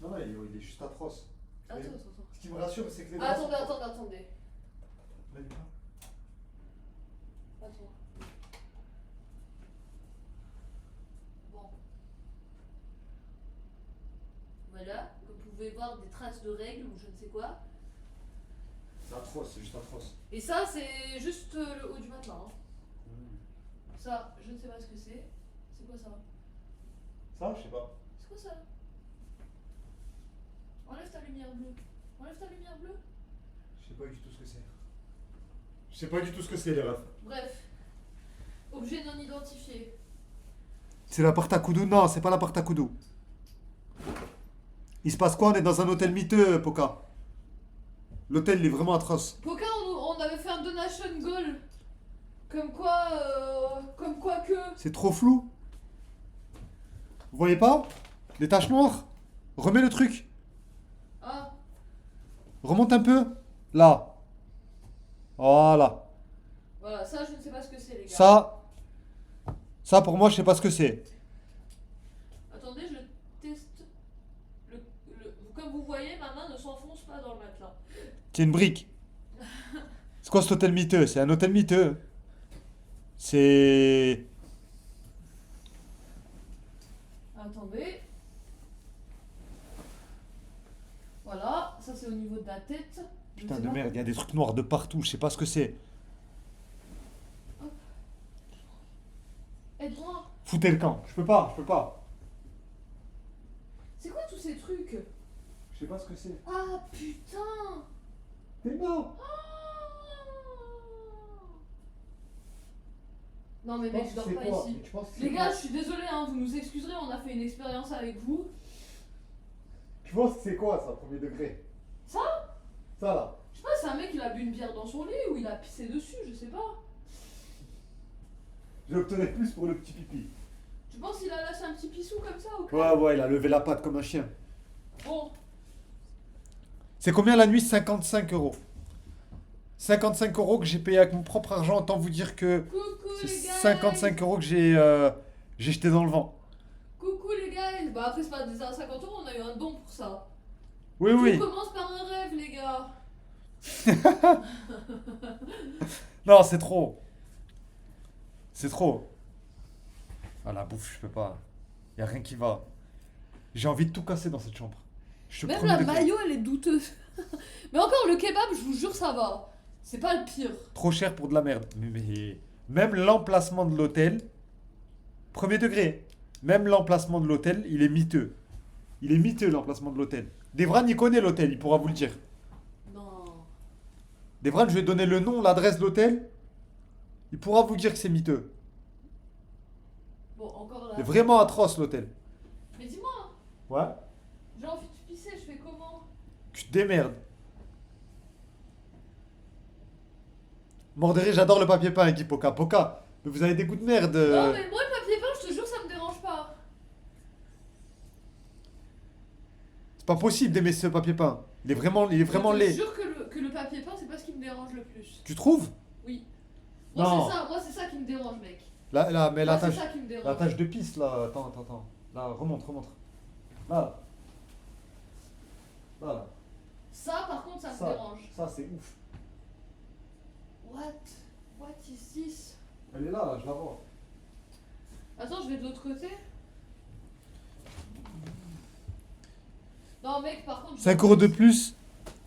Non, non, il est juste atroce. Attends, Mais attends, attends. Ce qui me rassure, c'est que les Ah, draps attendez, sont- attendez. Vas-y, viens. Attends. Bon. Voilà, vous pouvez voir des traces de règles ou je ne sais quoi. C'est atroce, c'est juste atroce. Et ça, c'est juste le haut du matelas. Hein. Ça, je ne sais pas ce que c'est. C'est quoi ça? Ça, je sais pas. C'est quoi ça? Enlève ta lumière bleue. Enlève ta lumière bleue. Je sais pas du tout ce que c'est. Je sais pas du tout ce que c'est, les refs. Bref. Objet non identifié. C'est la porte à Koudou? Non, c'est pas la porte à Koudou. Il se passe quoi? On est dans un hôtel miteux, Poca. L'hôtel, il est vraiment atroce. Poca, on avait fait un donation goal. Comme quoi que... C'est trop flou. Vous voyez pas? Les taches noires? Remets le truc. Ah, Remonte un peu. Là. Voilà. voilà, ça je ne sais pas ce que c'est les gars. Ça pour moi, je sais pas ce que c'est. Attendez, je teste. Comme vous voyez, ma main ne s'enfonce pas dans le matelas. C'est une brique. C'est quoi cet hôtel miteux? C'est un hôtel miteux. C'est... Attendez. Voilà, ça c'est au niveau de la tête. Je Putain sais de pas. merde, il y a des trucs noirs de partout, je sais pas ce que c'est. Aide-moi. Foutez le camp. Je peux pas. C'est quoi tous ces trucs? Je sais pas ce que c'est. Ah putain. T'es mort. Ah. Non mais mec, je dors pas ici. Les gars, je suis désolé, hein, vous nous excuserez, on a fait une expérience avec vous. Tu penses que c'est quoi ça, premier degré? Ça? Ça là. Je sais pas, c'est un mec, il a bu une bière dans son lit ou il a pissé dessus, je sais pas. J'obtenais plus pour le petit pipi. Tu penses qu'il a lâché un petit pissou comme ça ou quoi? Ouais, il a levé la patte comme un chien. Bon, C'est combien la nuit? 55 euros. 55 euros que j'ai payé avec mon propre argent, autant vous dire que coucou c'est les gars. 55 euros que j'ai jeté dans le vent. Coucou les gars. Bah après, c'est pas des 50 euros, on a eu un don pour ça. Oui, Tout oui. commence par un rêve, les gars. Non, c'est trop. C'est trop. Ah, la bouffe, je peux pas. Y a rien qui va. J'ai envie de tout casser dans cette chambre. Je te Même promets la de- maillot, elle est douteuse. Mais encore, le kebab, je vous jure, ça va. C'est pas le pire. Trop cher pour de la merde. Mais même l'emplacement de l'hôtel, premier degré, même l'emplacement de l'hôtel, il est miteux. Il est miteux l'emplacement de l'hôtel. Devran, il connaît l'hôtel, il pourra vous le dire. Non. Devran, je vais donner le nom, l'adresse de l'hôtel. Il pourra vous dire que c'est miteux. Bon, encore là. C'est vraiment atroce l'hôtel. Mais dis-moi, Ouais. j'ai envie de pisser, je fais comment? Tu te démerdes. Morderé, j'adore le papier peint, dit Poca. Poca, mais vous avez des goûts de merde. Non, mais moi, le papier peint, je te jure, ça me dérange pas. C'est pas possible d'aimer ce papier peint. Il est vraiment Je te laid. jure que le papier peint, c'est pas ce qui me dérange le plus. Tu trouves? Oui. Non. Moi, c'est ça qui me dérange, mec. Là, mais Moi, la c'est tache, ça qui me dérange. la tache de pisse là. Attends. Là, remonte. Là. Là. Ça, par contre, ça me Ça, dérange. ça c'est ouf. What is this? Elle est là, je la vois. Attends, je vais de l'autre côté. Non, mec, par contre. 5 euros de plus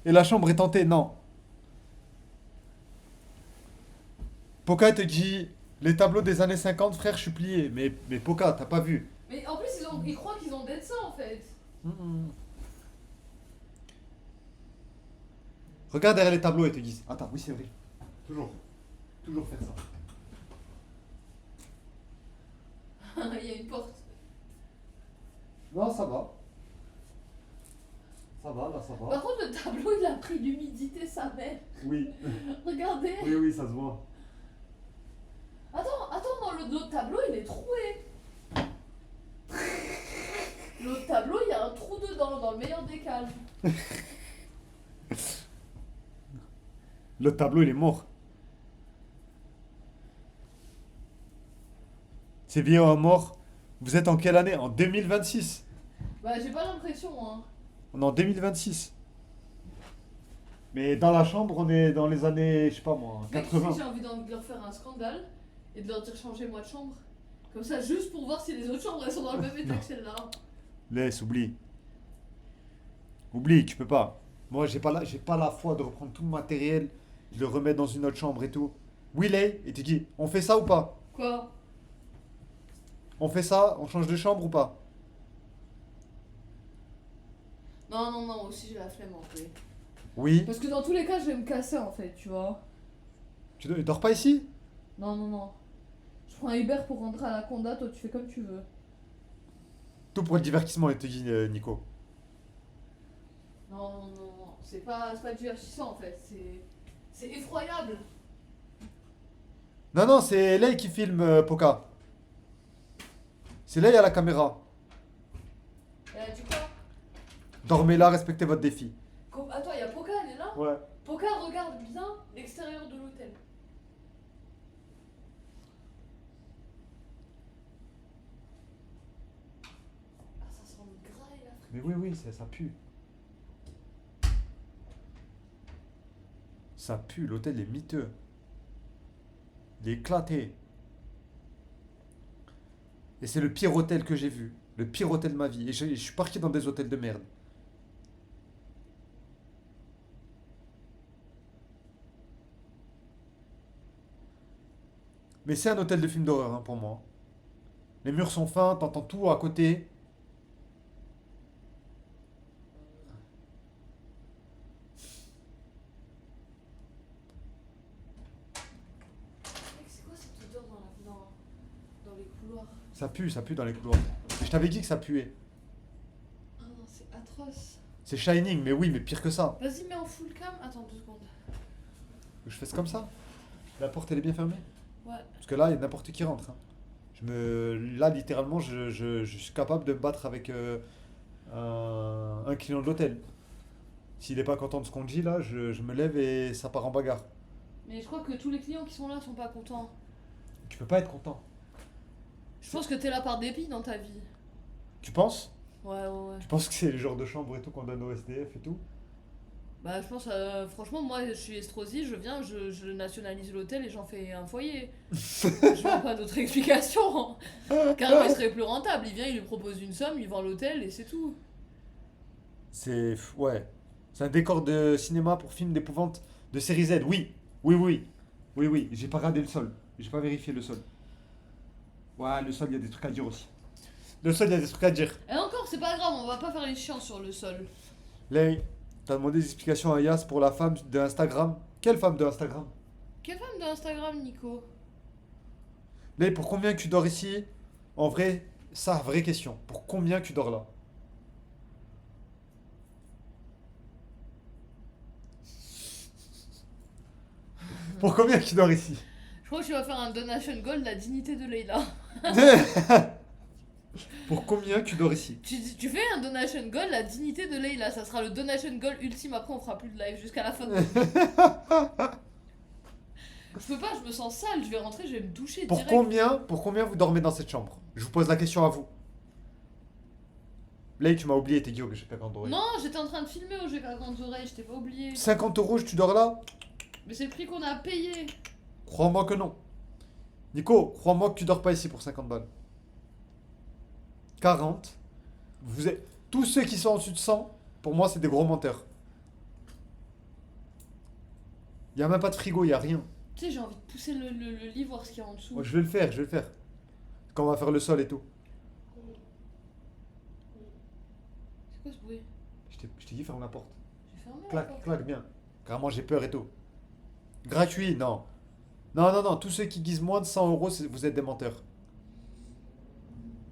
et la chambre est tentée. Non. Poca te dit les tableaux des années 50, frère, je suis plié. Mais Poca, t'as pas vu. Mais en plus, ils croient qu'ils ont d'être ça en fait. Regarde derrière les tableaux et te disent. Attends, oui, c'est vrai. Toujours. Toujours faire ça. Il y a une porte. Non, ça va. Ça va, là, ça va. Par contre, le tableau, il a pris l'humidité, sa mère. Oui. Regardez. Oui, ça se voit. Attends, dans l'autre tableau, il est troué. L'autre tableau, il y a un trou dedans, dans le meilleur des cas. Le tableau, il est mort. Ces vidéos à mort. Vous êtes en quelle année? En 2026. Bah, j'ai pas l'impression, hein. On est en 2026. Mais dans la chambre, on est dans les années, je sais pas moi, Mec, 80. si j'ai envie de leur faire un scandale et de leur dire changer-moi de chambre. Comme ça, juste pour voir si les autres chambres elles sont dans le même état que celle-là. Laisse, oublie. Oublie, tu peux pas. Moi, j'ai pas la foi de reprendre tout le matériel, de le remettre dans une autre chambre et tout. Oui, Lay, et tu dis, on fait ça ou pas? Quoi? On fait ça, on change de chambre ou pas? Non, moi aussi j'ai la flemme en fait. Oui. Parce que dans tous les cas, je vais me casser en fait, tu vois. Tu dors pas ici? Non. Je prends un Uber pour rentrer à la conda, toi tu fais comme tu veux. Tout pour le divertissement, il te dit Nico. Non, c'est pas divertissant en fait, c'est effroyable. Non, c'est Lay qui filme Poca. C'est Lay à la caméra. Elle a dit quoi? Dormez là, respectez votre défi. Attends, il y a Poca, elle est là? Ouais. Poca regarde bien l'extérieur de l'hôtel. Ah, ça sent le gras et la frite. Mais oui, ça pue. Ça pue, l'hôtel est miteux. Il est éclaté. Et c'est le pire hôtel que j'ai vu. Le pire hôtel de ma vie. Et je suis parti dans des hôtels de merde. Mais c'est un hôtel de film d'horreur hein, pour moi. Les murs sont fins, t'entends tout à côté. Mec, c'est quoi cette odeur dans les couloirs? Ça pue dans les couloirs. Je t'avais dit que ça puait. Ah non, c'est atroce. C'est Shining, mais oui, mais pire que ça. Vas-y, mets en full cam. Attends 2 secondes. Je fais comme ça. La porte, elle est bien fermée. Ouais. Parce que là, il y a n'importe qui rentre. Hein. Là, littéralement, je suis capable de me battre avec un client de l'hôtel. S'il n'est pas content de ce qu'on dit, là, je me lève et ça part en bagarre. Mais je crois que tous les clients qui sont là sont pas contents. Tu peux pas être content. Je pense que t'es là par dépit dans ta vie. Tu penses? Ouais. Tu penses que c'est le genre de chambre et tout qu'on donne au SDF et tout? Bah, je pense, franchement, moi je suis Estrosi, je viens, je nationalise l'hôtel et j'en fais un foyer. Je vois pas d'autre explication. Carrément, il serait plus rentable. Il vient, il lui propose une somme, il vend l'hôtel et c'est tout. C'est... Ouais. C'est un décor de cinéma pour film d'épouvante de série Z. Oui. J'ai pas regardé le sol. J'ai pas vérifié le sol. Ouais, le sol, il y a des trucs à dire aussi. Le sol, il y a des trucs à dire. Et encore, c'est pas grave, on va pas faire les chiants sur le sol. Lay, t'as demandé des explications à Yas pour la femme de Instagram. Quelle femme de Instagram? Quelle femme de Instagram, Nico? Lay, pour combien tu dors ici? En vrai, ça, vraie question. Pour combien tu dors là? Pour combien tu dors ici? Je crois que tu vas faire un donation goal, la dignité de Leïla. Pour combien tu dors ici? Tu fais un donation goal, la dignité de Leïla. Ça sera le donation goal ultime. Après, on fera plus de live jusqu'à la fin de Je peux pas, je me sens sale. Je vais rentrer, je vais me doucher Pour direct. combien vous dormez dans cette chambre? Je vous pose la question à vous. Lay, tu m'as oublié, t'es Guillaume que j'ai pas grandes oreilles. Non, j'étais en train de filmer au jeu à grandes oreilles, je t'ai pas oublié. 50 euros, tu dors là? Mais c'est le prix qu'on a payé. Crois-moi que non. Nico, crois-moi que tu dors pas ici pour 50 balles. 40. Vous êtes... Tous ceux qui sont en dessus de 100, Pour moi, c'est des gros menteurs. Il n'y a même pas de frigo, il n'y a rien. Tu sais, j'ai envie de pousser le lit, voir ce qu'il y a en dessous. Oh, je vais le faire, je vais le faire. Quand on va faire le sol et tout. C'est quoi ce bruit? Je t'ai dit, ferme la porte. J'ai fermé la Clac, porte. clac, bien. Carrément, j'ai peur et tout. Gratuit, non. Non, non, non, tous ceux qui disent moins de 100 euros, vous êtes des menteurs.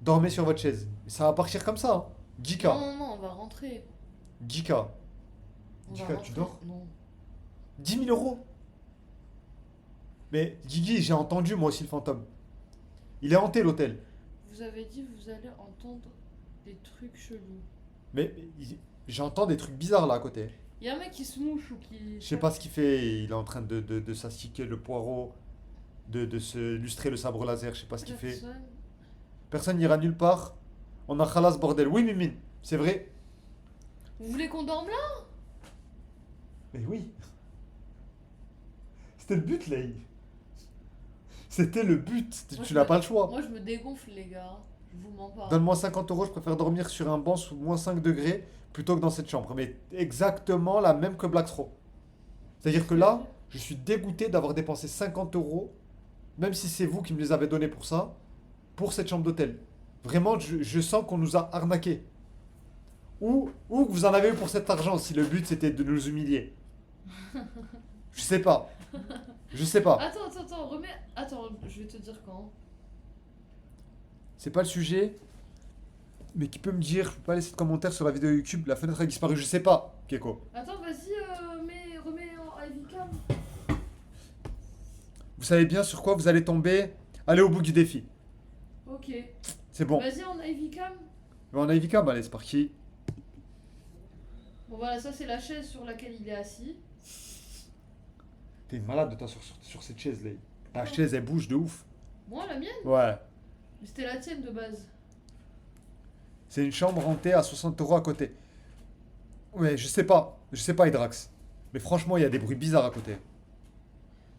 Dormez sur votre chaise. Ça va partir comme ça, hein. 10K. Non, non, non, on va rentrer. 10K. On Dis va que tu rentrer. dors? Non. 10 000 euros. Mais Guigui, j'ai entendu moi aussi le fantôme. Il est hanté l'hôtel. Vous avez dit vous allez entendre des trucs chelous. Mais j'entends des trucs bizarres là à côté. Il y a un mec qui se mouche ou qui. Je sais pas ce qu'il fait. Il est en train de s'astiquer le poireau, de se lustrer le sabre laser. Je sais pas ce qu'il fait. Personne. Personne n'ira nulle part. On a khalas bordel. Oui, Mimine, c'est vrai. Vous voulez qu'on dorme là? Mais oui. C'était le but, Lay. C'était le but. Moi, Tu je n'as me- pas le choix. Moi je me dégonfle les gars. Je vous mens pas. Donne-moi 50 euros, je préfère dormir sur un banc sous moins 5 degrés plutôt que dans cette chambre. Mais exactement la même que Blackthrow. C'est-à-dire que là, je suis dégoûté d'avoir dépensé 50 euros, même si c'est vous qui me les avez donnés pour ça, pour cette chambre d'hôtel. Vraiment, je sens qu'on nous a arnaqués. Ou que vous en avez eu pour cet argent, si le but c'était de nous humilier. Je sais pas. Je sais pas. Attends, remets. Attends, je vais te dire quand. C'est pas le sujet. Mais qui peut me dire, je peux pas laisser de commentaire sur la vidéo YouTube, la fenêtre a disparu, je sais pas, Keko. Attends, vas-y, remets en Ivy Cam. Vous savez bien sur quoi vous allez tomber. Allez au bout du défi. Ok. C'est bon. Vas-y en Ivy Cam. On a Evika, bah allez, c'est parti. Bon voilà, ça c'est la chaise sur laquelle il est assis. T'es une malade de toi sur cette chaise là. La chaise elle bouge de ouf. Moi, la mienne? Ouais. Mais c'était la tienne de base. C'est une chambre hantée à 60 euros à côté. Ouais, je sais pas. Je sais pas, Hydrax. Mais franchement, il y a des bruits bizarres à côté.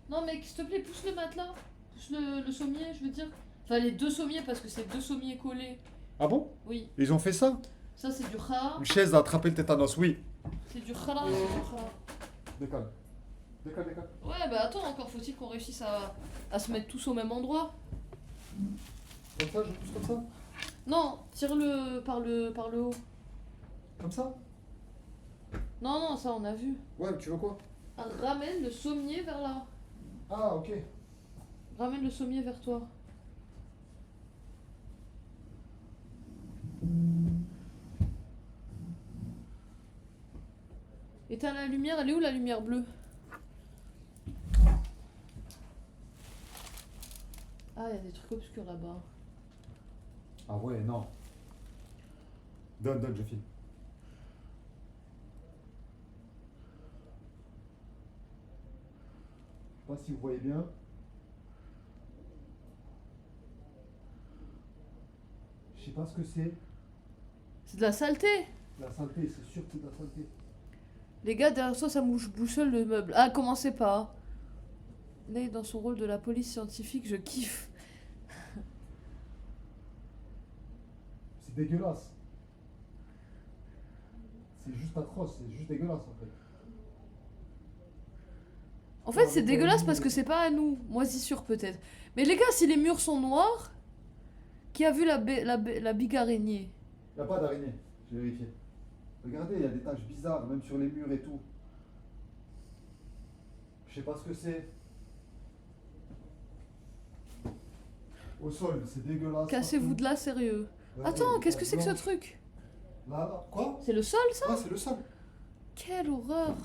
Non mec, s'il te plaît, pousse le matelas. Pousse le sommier, je veux dire. Enfin, les deux sommiers parce que c'est deux sommiers collés. Ah bon? Oui. Ils ont fait ça? Ça c'est du khala. Une chaise a attrapé le tétanos, oui. C'est du khala, c'est du khala. Décolle. Décolle, décolle. Ouais, bah attends, encore faut-il qu'on réussisse à se mettre tous au même endroit. Comme ça, je pousse comme ça? Non, tire-le par le haut. Comme ça? Non, non, ça on a vu. Ouais, mais tu veux quoi? Ramène le sommier vers là. Ah, ok. Ramène le sommier vers toi. Éteins la lumière, elle est où la lumière bleue? Ah, il y a des trucs obscurs là-bas. Ah ouais, non. Donne, je filme. Je sais pas si vous voyez bien. Je sais pas ce que c'est. C'est de la saleté! La saleté, c'est sûr que c'est de la saleté. Les gars, derrière toi, ça boussole le meuble. Ah, commencez pas. Ney, dans son rôle de la police scientifique, je kiffe. C'est dégueulasse. C'est juste atroce, c'est juste dégueulasse en fait. En fait, c'est dégueulasse parce que c'est pas à nous. Moisissure peut-être. Mais les gars, si les murs sont noirs, qui a vu la big araignée? Il n'y a pas d'araignée, j'ai vérifié. Regardez, il y a des taches bizarres, même sur les murs et tout. Je sais pas ce que c'est. Au sol, c'est dégueulasse. Cassez-vous de là, sérieux. Attends, qu'est-ce que c'est que ce truc? Là, quoi? C'est le sol, ça? Ah, c'est le sol. Quelle horreur!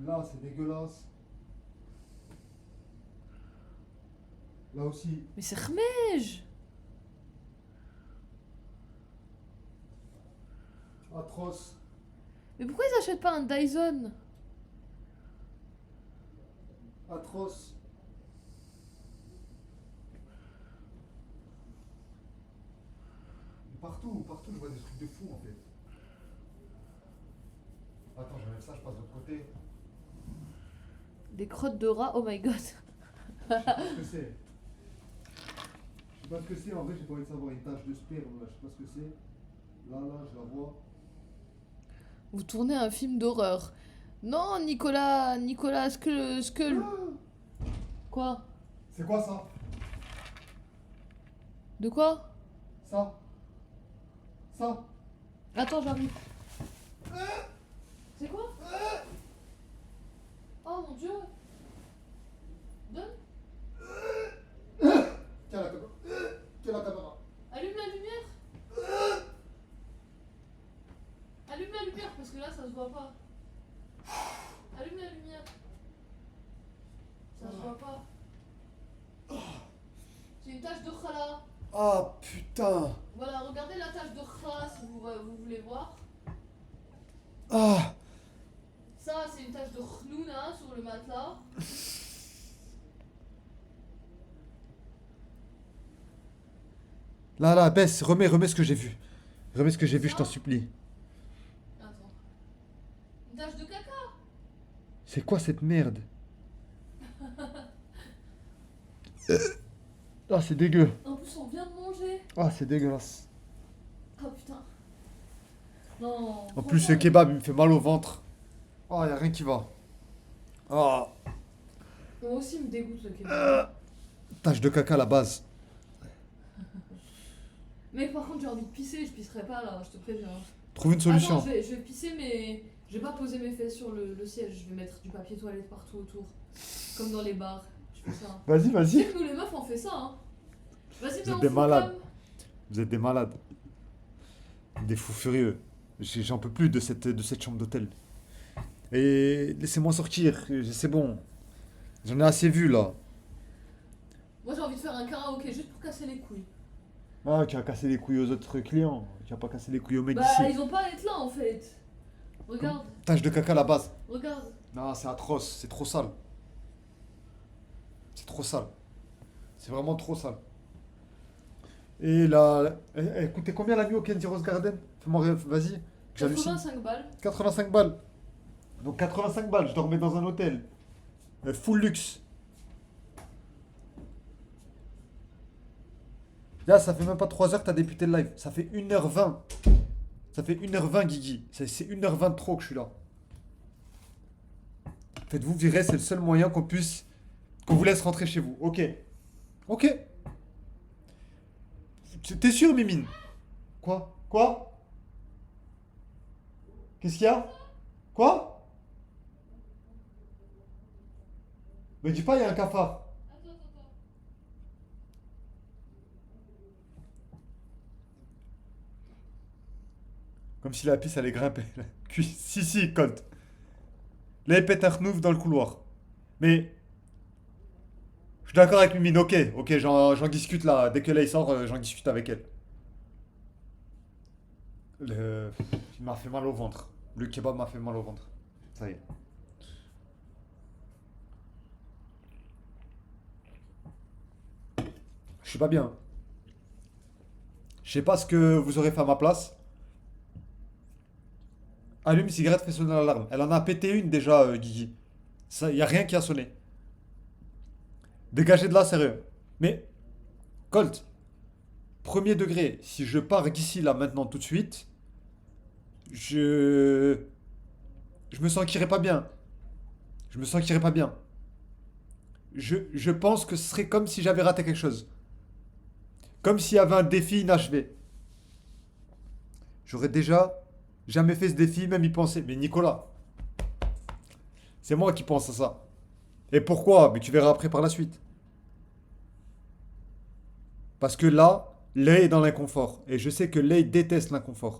Là, c'est dégueulasse. Là aussi. Mais c'est remège! Atroce. Mais pourquoi ils achètent pas un Dyson? Atroce. Partout, je vois des trucs de fou en fait. Attends, j'enlève ça, je passe de l'autre côté. Des crottes de rat, oh my god. Je sais pas ce que c'est. Je sais pas ce que c'est, en vrai j'ai pas envie de savoir une tache de sperme là, je sais pas ce que c'est. Là, je la vois. Vous tournez un film d'horreur. Non, Nicolas, Skull. Quoi? C'est quoi ça? De quoi? Ça? Ça? Attends, j'arrive. C'est quoi? Oh mon dieu! Donne! Tiens la caméra. Tiens la caméra. Allume la lumière! Allume la lumière parce que là ça se voit pas. Allume la lumière. Ça se voit pas. C'est une tache de khala. Ah putain. Voilà, regardez la tache de khala si vous voulez voir. Ah. Ça, c'est une tache de khnouna sur le matelas. Là, baisse, remets ce que j'ai vu. Remets ce que j'ai vu, je t'en supplie. Attends. Une tache de caca. C'est quoi cette merde? Ah, c'est dégueu. En plus, on vient de manger. Ah, c'est dégueulasse. Oh putain. Non. En plus, ce kebab, il me fait mal au ventre. Oh, y a rien qui va. Ah, Moi aussi, il me dégoûte le kebab. tache de caca à la base. Mec, par contre, j'ai envie de pisser, je pisserai pas là, je te préviens. Trouve une solution. Attends, je vais pisser, mais je vais pas poser mes fesses sur le siège, je vais mettre du papier toilette partout autour. Comme dans les bars, je fais ça. Vas-y, Tu vas-y. sais que nous les meufs, on fait ça, hein. Vas-y, Vous mais êtes on des fout malades. comme- Vous êtes des malades. Des fous furieux. J'en peux plus de cette chambre d'hôtel. Et laissez-moi sortir, c'est bon. J'en ai assez vu là. Moi, j'ai envie de faire un karaoké juste pour casser les couilles. Ah, tu as cassé les couilles aux autres clients. Tu as pas cassé les couilles aux mecs Bah, d'ici. ils ont pas à être là en fait. Regarde, Tache de caca à la base. regarde. Non, c'est atroce, c'est trop sale. C'est trop sale. C'est vraiment trop sale. Et là, elle coûtait combien la nuit au Kenzie Rose Garden? Fais-moi vas-y, que j'hallucine. 85 balles. 85 balles. Donc 85 balles, je dormais dans un hôtel. Full luxe. Là, ça fait même pas 3 heures que t'as débuté le live. Ça fait 1h20. Ça fait 1h20, Guigui. C'est 1h20 de trop que je suis là. Faites-vous virer, c'est le seul moyen qu'on vous laisse rentrer chez vous. Ok. Ok. T'es sûr, Mimine? Quoi? Quoi? Qu'est-ce qu'il y a? Quoi? Me dis pas, il y a un cafard. Comme si la pisse allait grimper. Si, Colt. Là, il pète un renouf dans le couloir. Mais. Je suis d'accord avec Mimine, ok, j'en discute là. Dès que là il sort, j'en discute avec elle. Il m'a fait mal au ventre. Le kebab m'a fait mal au ventre. Ça y est. Je suis pas bien. Je sais pas ce que vous aurez fait à ma place. Allume cigarette, fait sonner l'alarme. Elle en a pété une déjà, Guigui. Ça, y a rien qui a sonné. Dégagez de là, sérieux. Mais, Colt, premier degré, si je pars d'ici là maintenant tout de suite, je me sentirais pas bien. Je me sentirais pas bien. Je pense que ce serait comme si j'avais raté quelque chose. Comme s'il y avait un défi inachevé. J'aurais déjà jamais fait ce défi, même y penser. Mais Nicolas, c'est moi qui pense à ça. Et pourquoi? Mais tu verras après par la suite. Parce que là, Lay est dans l'inconfort. Et je sais que Lay déteste l'inconfort.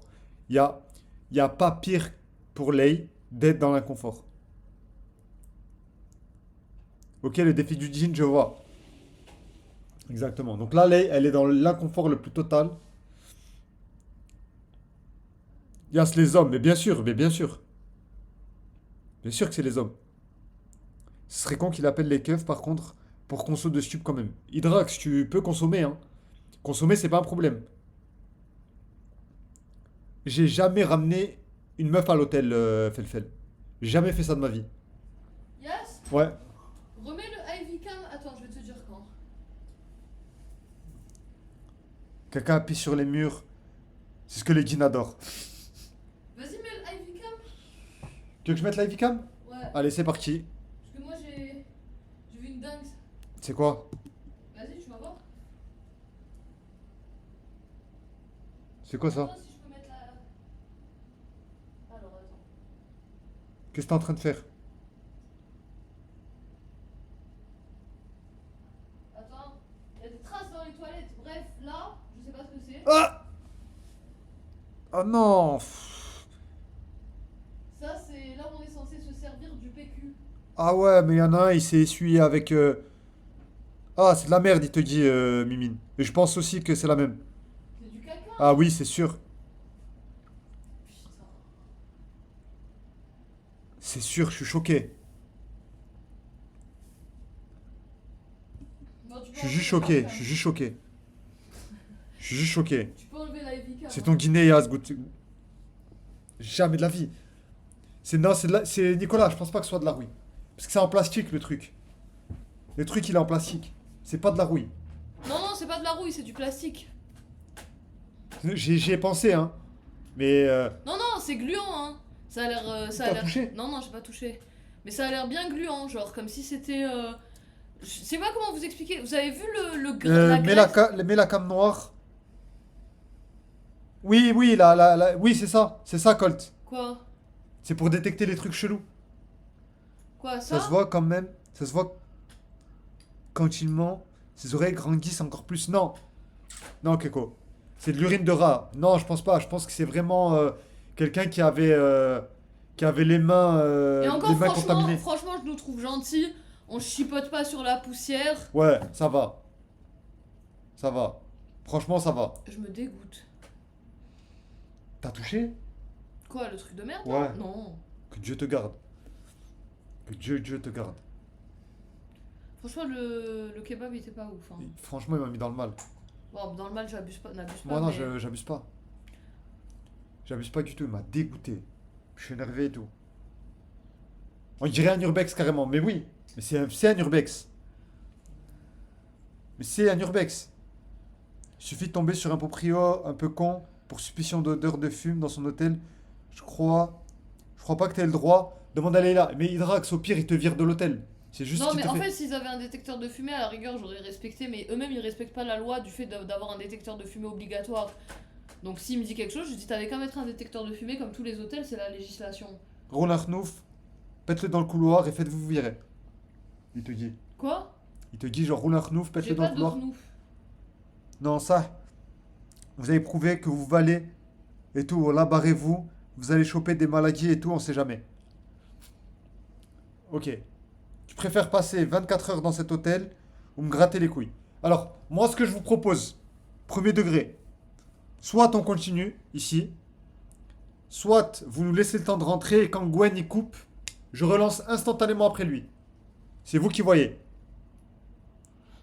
Il y a pas pire pour Lay d'être dans l'inconfort. Ok, le défi du jean, je vois. Exactement. Donc là, Lay, elle est dans l'inconfort le plus total. Yes, les hommes, mais bien sûr, mais bien sûr. Bien sûr que c'est les hommes. Ce serait con qu'il appelle les keufs, par contre, pour conso de stup quand même. Hydrax, tu peux consommer, hein. Consommer, c'est pas un problème. J'ai jamais ramené une meuf à l'hôtel, Felfel. J'ai jamais fait ça de ma vie. Yes, Ouais. remets le Ivy Cam. Attends, je vais te dire quand. Quelqu'un appuie sur les murs. C'est ce que les jeans adorent. Vas-y, mets le Ivy Cam. Tu veux que je mette la Vcam? Ouais. Allez, c'est parti. Parce que moi j'ai vu une dingue. C'est quoi? Vas-y, tu vas voir. C'est quoi ça? Attends, si je peux mettre la. Alors attends. Qu'est-ce que t'es en train de faire? Attends. Il y a des traces dans les toilettes. Bref, là, je sais pas ce que c'est. Ah! Oh non! Ça, c'est là où on est censé se servir du PQ. Ah ouais, mais il y en a un, il s'est essuyé avec... Ah, c'est de la merde, il te dit, Mimine. Et je pense aussi que c'est la même. C'est du caca. Ah oui, c'est sûr. Putain. C'est sûr, je suis choqué. Bon, tu peux Je suis juste enlever choqué, la je suis cam. juste choqué. Je suis juste choqué. Tu peux enlever la Evica. C'est ton Guinée, Asgout. Jamais de la vie. Non, c'est Nicolas, je pense pas que ce soit de la rouille. Parce que c'est en plastique le truc. Le truc il est en plastique. C'est pas de la rouille. Non, non, c'est pas de la rouille, c'est du plastique. J'y ai pensé, hein. Mais Non, non, c'est gluant, hein. Ça a l'air. Ça a T'as l'air. touché? Non, non, j'ai pas touché. Mais ça a l'air bien gluant, genre comme si c'était. Je sais pas comment vous expliquer. Vous avez vu la graisse. mets la cam noire. Oui, oui, oui, c'est ça. C'est ça, Colt. Quoi? C'est pour détecter les trucs chelous. Quoi, Ça se voit quand même. Ça se voit quand il ment. Ses oreilles grandissent encore plus. Non. Non, Keko. C'est de l'urine de rat. Non, je pense pas. Je pense que c'est vraiment quelqu'un qui avait Et encore, les mains franchement, contaminées. franchement, je nous trouve gentils. On chipote pas sur la poussière. Ouais, ça va. Ça va. Franchement, ça va. Je me dégoûte. T'as touché? Quoi, le truc de merde? Ouais. Non. Que Dieu te garde. Que Dieu te garde. Franchement, le kebab, il était pas ouf. Hein. Franchement, il m'a mis dans le mal. Bon, dans le mal, j'abuse pas, n'abuse pas. Moi, non, mais- j'abuse pas. J'abuse pas du tout. Il m'a dégoûté. Je suis énervé et tout. On dirait un urbex carrément. Mais oui. Mais c'est un urbex. Mais c'est un urbex. Il suffit de tomber sur un proprio un peu con pour suspicion d'odeur de fume dans son hôtel. Je crois pas que t'aies le droit. Demande à Leïla. Mais Hydrax, au pire, il te vire de l'hôtel. C'est juste Non, qu'il mais te en fait. fait, s'ils avaient un détecteur de fumée, à la rigueur, j'aurais respecté, mais eux-mêmes, ils respectent pas la loi du fait d'avoir un détecteur de fumée obligatoire. Donc, s'il me dit quelque chose, je dis, t'avais qu'à mettre un détecteur de fumée comme tous les hôtels, c'est la législation. Roule un chnouf, pète-le dans le couloir et faites-vous virer. Il te dit. Quoi? Il te dit genre roule un chnouf, J'ai pète-le dans pas le de couloir. knouf. Non, ça. Vous avez prouvé que vous valez et tout. Là, barrez-vous. Vous allez choper des maladies et tout, on sait jamais. Ok. Tu préfères passer 24 heures dans cet hôtel ou me gratter les couilles? Alors, moi, ce que je vous propose, premier degré, soit on continue ici, soit vous nous laissez le temps de rentrer et quand Gwen y coupe, je relance instantanément après lui. C'est vous qui voyez.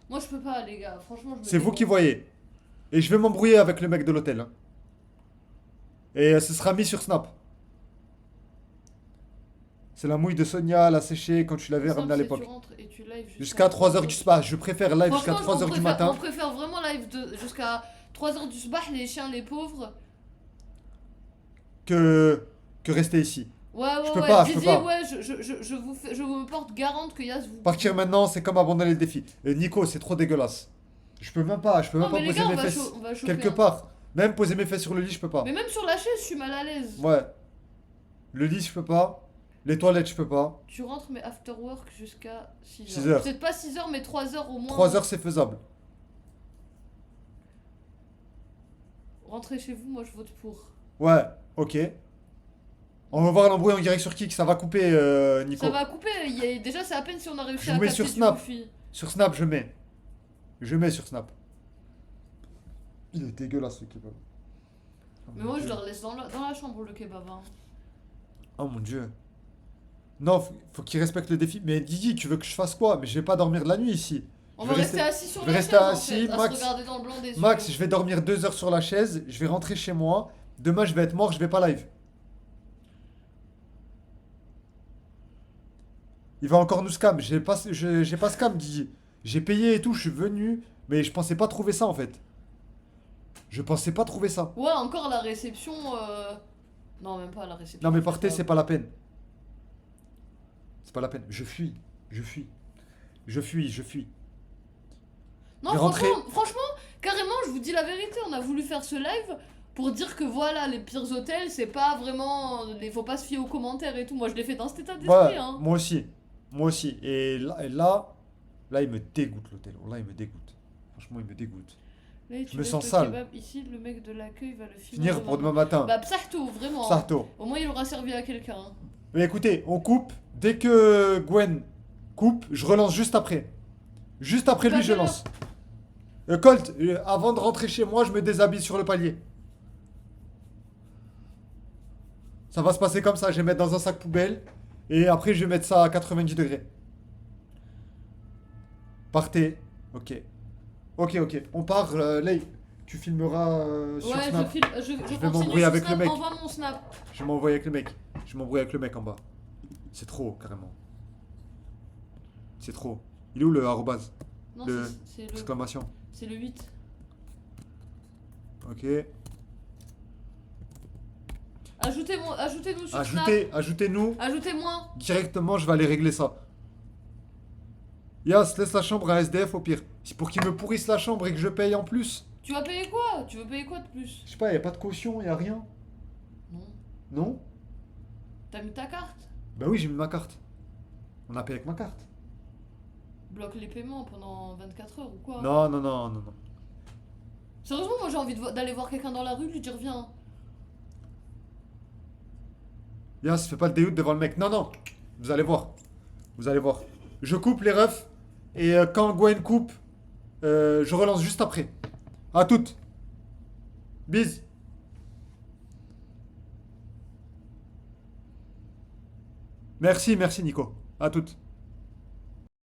Moi, je peux pas, les gars. Franchement, je me C'est vous dégoûte. qui voyez. Et je vais m'embrouiller avec le mec de l'hôtel. Hein. Et ce sera mis sur Snap. C'est la mouille de Sonia, la séchée quand tu l'avais Simple, ramenée à c'est l'époque. tu rentres et tu live Jusqu'à 3h du soir. Je préfère live jusqu'à Franchement, 3h du On matin préfère vraiment live jusqu'à 3h du soir, les chiens, les pauvres. que rester ici. Ouais, ouais, Je peux ouais. pas, je peux Didi, pas. ouais, je vous me porte garante que Yas vous. Partir maintenant, c'est comme abandonner le défi. Nico, c'est trop dégueulasse. Je peux même pas Non, poser mais les gars, mes fesses on va chauffer. quelque hein. part. Même poser mes fesses sur le lit, je peux pas. Mais même sur la chaise, je suis mal à l'aise. Ouais. Le lit, je peux pas. Les toilettes, je peux pas. Tu rentres, mais after work jusqu'à 6h. 6 heures. Peut-être pas 6h, mais 3h au moins. 3 heures, c'est faisable. Rentrez chez vous, moi je vote pour. Ouais, ok. On va voir l'embrouille en direct sur Kik, ça va couper, Nico. Ça va couper, déjà c'est à peine si on a réussi Je à vous mets capter sur du Snap. Goofy. Sur Snap, je mets. Je mets sur Snap. Il est dégueulasse, ce kebab. Oh, Mais mon moi je Dieu. le laisse dans la chambre le kebab. Hein. Oh mon dieu. Non, faut qu'il respecte le défi. Mais Didi, tu veux que je fasse quoi? Mais je vais pas dormir de la nuit ici. On Je va vais rester assis sur je vais la rester chaise assis, en fait, à Max. se regarder dans le blanc des yeux. Max, je vais dormir 2 heures sur la chaise. Je vais rentrer chez moi. Demain, je vais être mort, je vais pas live. Il va encore nous scam. J'ai pas scam, Didi. J'ai payé et tout, je suis venu. Mais je pensais pas trouver ça en fait. Je pensais pas trouver ça. Ouais, encore la réception. Non, même pas la réception. Non mais partez, c'est pas la peine. C'est pas la peine. Je fuis. Je fuis. Je fuis. Je fuis. Non, Je vais rentrer. franchement, carrément, je vous dis la vérité, on a voulu faire ce live pour dire que voilà, les pires hôtels, c'est pas vraiment. Il faut pas se fier aux commentaires et tout. Moi, je l'ai fait dans cet état d'esprit, Ouais, hein. moi aussi. Moi aussi. Et là, il me dégoûte l'hôtel. Là, il me dégoûte. Franchement, il me dégoûte. Là, tu me laisses sens le sale. kebab ici, le mec de l'accueil va le Finir pour demain matin. Bah, psahto, vraiment. hein. Sarto. Au moins, il aura servi à quelqu'un. hein. Mais écoutez, on coupe. Dès que Gwen coupe, je relance juste après. Juste après lui, je Pas lance. Colt, avant de rentrer chez moi, je me déshabille sur le palier. Ça va se passer comme ça. Je vais mettre dans un sac poubelle. Et après, je vais mettre ça à 90 degrés. Partez. Ok. Ok. On part. Lay, tu filmeras sur Ouais, Snap. je vais continue m'embrouiller sur avec le Snap, mec. envoie mon snap. Je vais m'embrouiller avec le mec. Je vais m'embrouiller avec le mec en bas. C'est trop, carrément. C'est trop. Il est où le arrobase? Non, Le- c'est le, Exclamation. c'est le 8. Ok. Ajoutez-nous sur Snap. Ajoutez-nous. Ajoutez-moi. Directement, je vais aller régler ça. Yas, laisse la chambre à SDF au pire. C'est pour qu'il me pourrisse la chambre et que je paye en plus. Tu vas payer quoi? Tu veux payer quoi de plus? Je sais pas, y a pas de caution, y a rien. Non. Non? T'as mis ta carte? Bah oui, j'ai mis ma carte. On a payé avec ma carte. Bloque les paiements pendant 24 heures ou quoi? Non. Sérieusement, moi j'ai envie d'aller voir quelqu'un dans la rue, lui dire viens. Yas, fais pas le déout devant le mec. Non. Vous allez voir. Je coupe les refs. Et quand Gwen coupe, je relance juste après. À toutes. Bise. Merci Nico. À toutes.